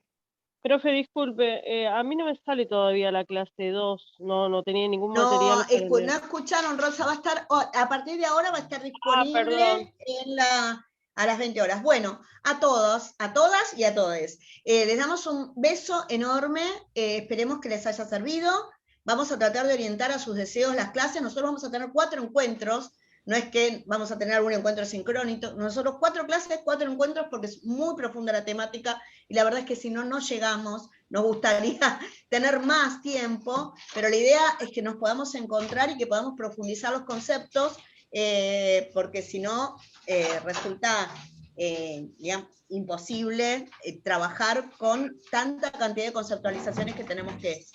Profe, disculpe, a mí no me sale todavía la clase 2, no tenía ningún material.
No escucharon, Rosa, va a estar, a partir de ahora va a estar disponible a las 20 horas. Bueno, a todos, a todas y a todes. Les damos un beso enorme, esperemos que les haya servido. Vamos a tratar de orientar a sus deseos las clases. Nosotros vamos a tener 4 encuentros, no es que vamos a tener algún encuentro sincrónico, nosotros 4 clases, 4 encuentros, porque es muy profunda la temática, y la verdad es que si no llegamos, nos gustaría tener más tiempo, pero la idea es que nos podamos encontrar y que podamos profundizar los conceptos, porque si no, resulta digamos, imposible trabajar con tanta cantidad de conceptualizaciones que tenemos que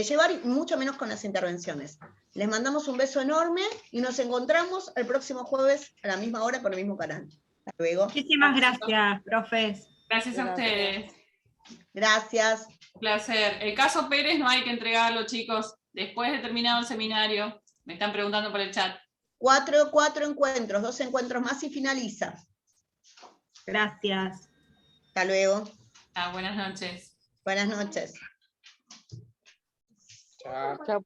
llevar, y mucho menos con las intervenciones. Les mandamos un beso enorme y nos encontramos el próximo jueves a la misma hora por el mismo canal. Hasta luego.
Muchísimas gracias, profes.
Gracias a ustedes.
Gracias.
Un placer. El caso Pérez no hay que entregarlo, chicos. Después de terminado el seminario, me están preguntando por el chat.
4 encuentros, 2 encuentros más y finaliza.
Gracias.
Hasta luego.
Buenas noches.
Buenas noches.
Chao, profe.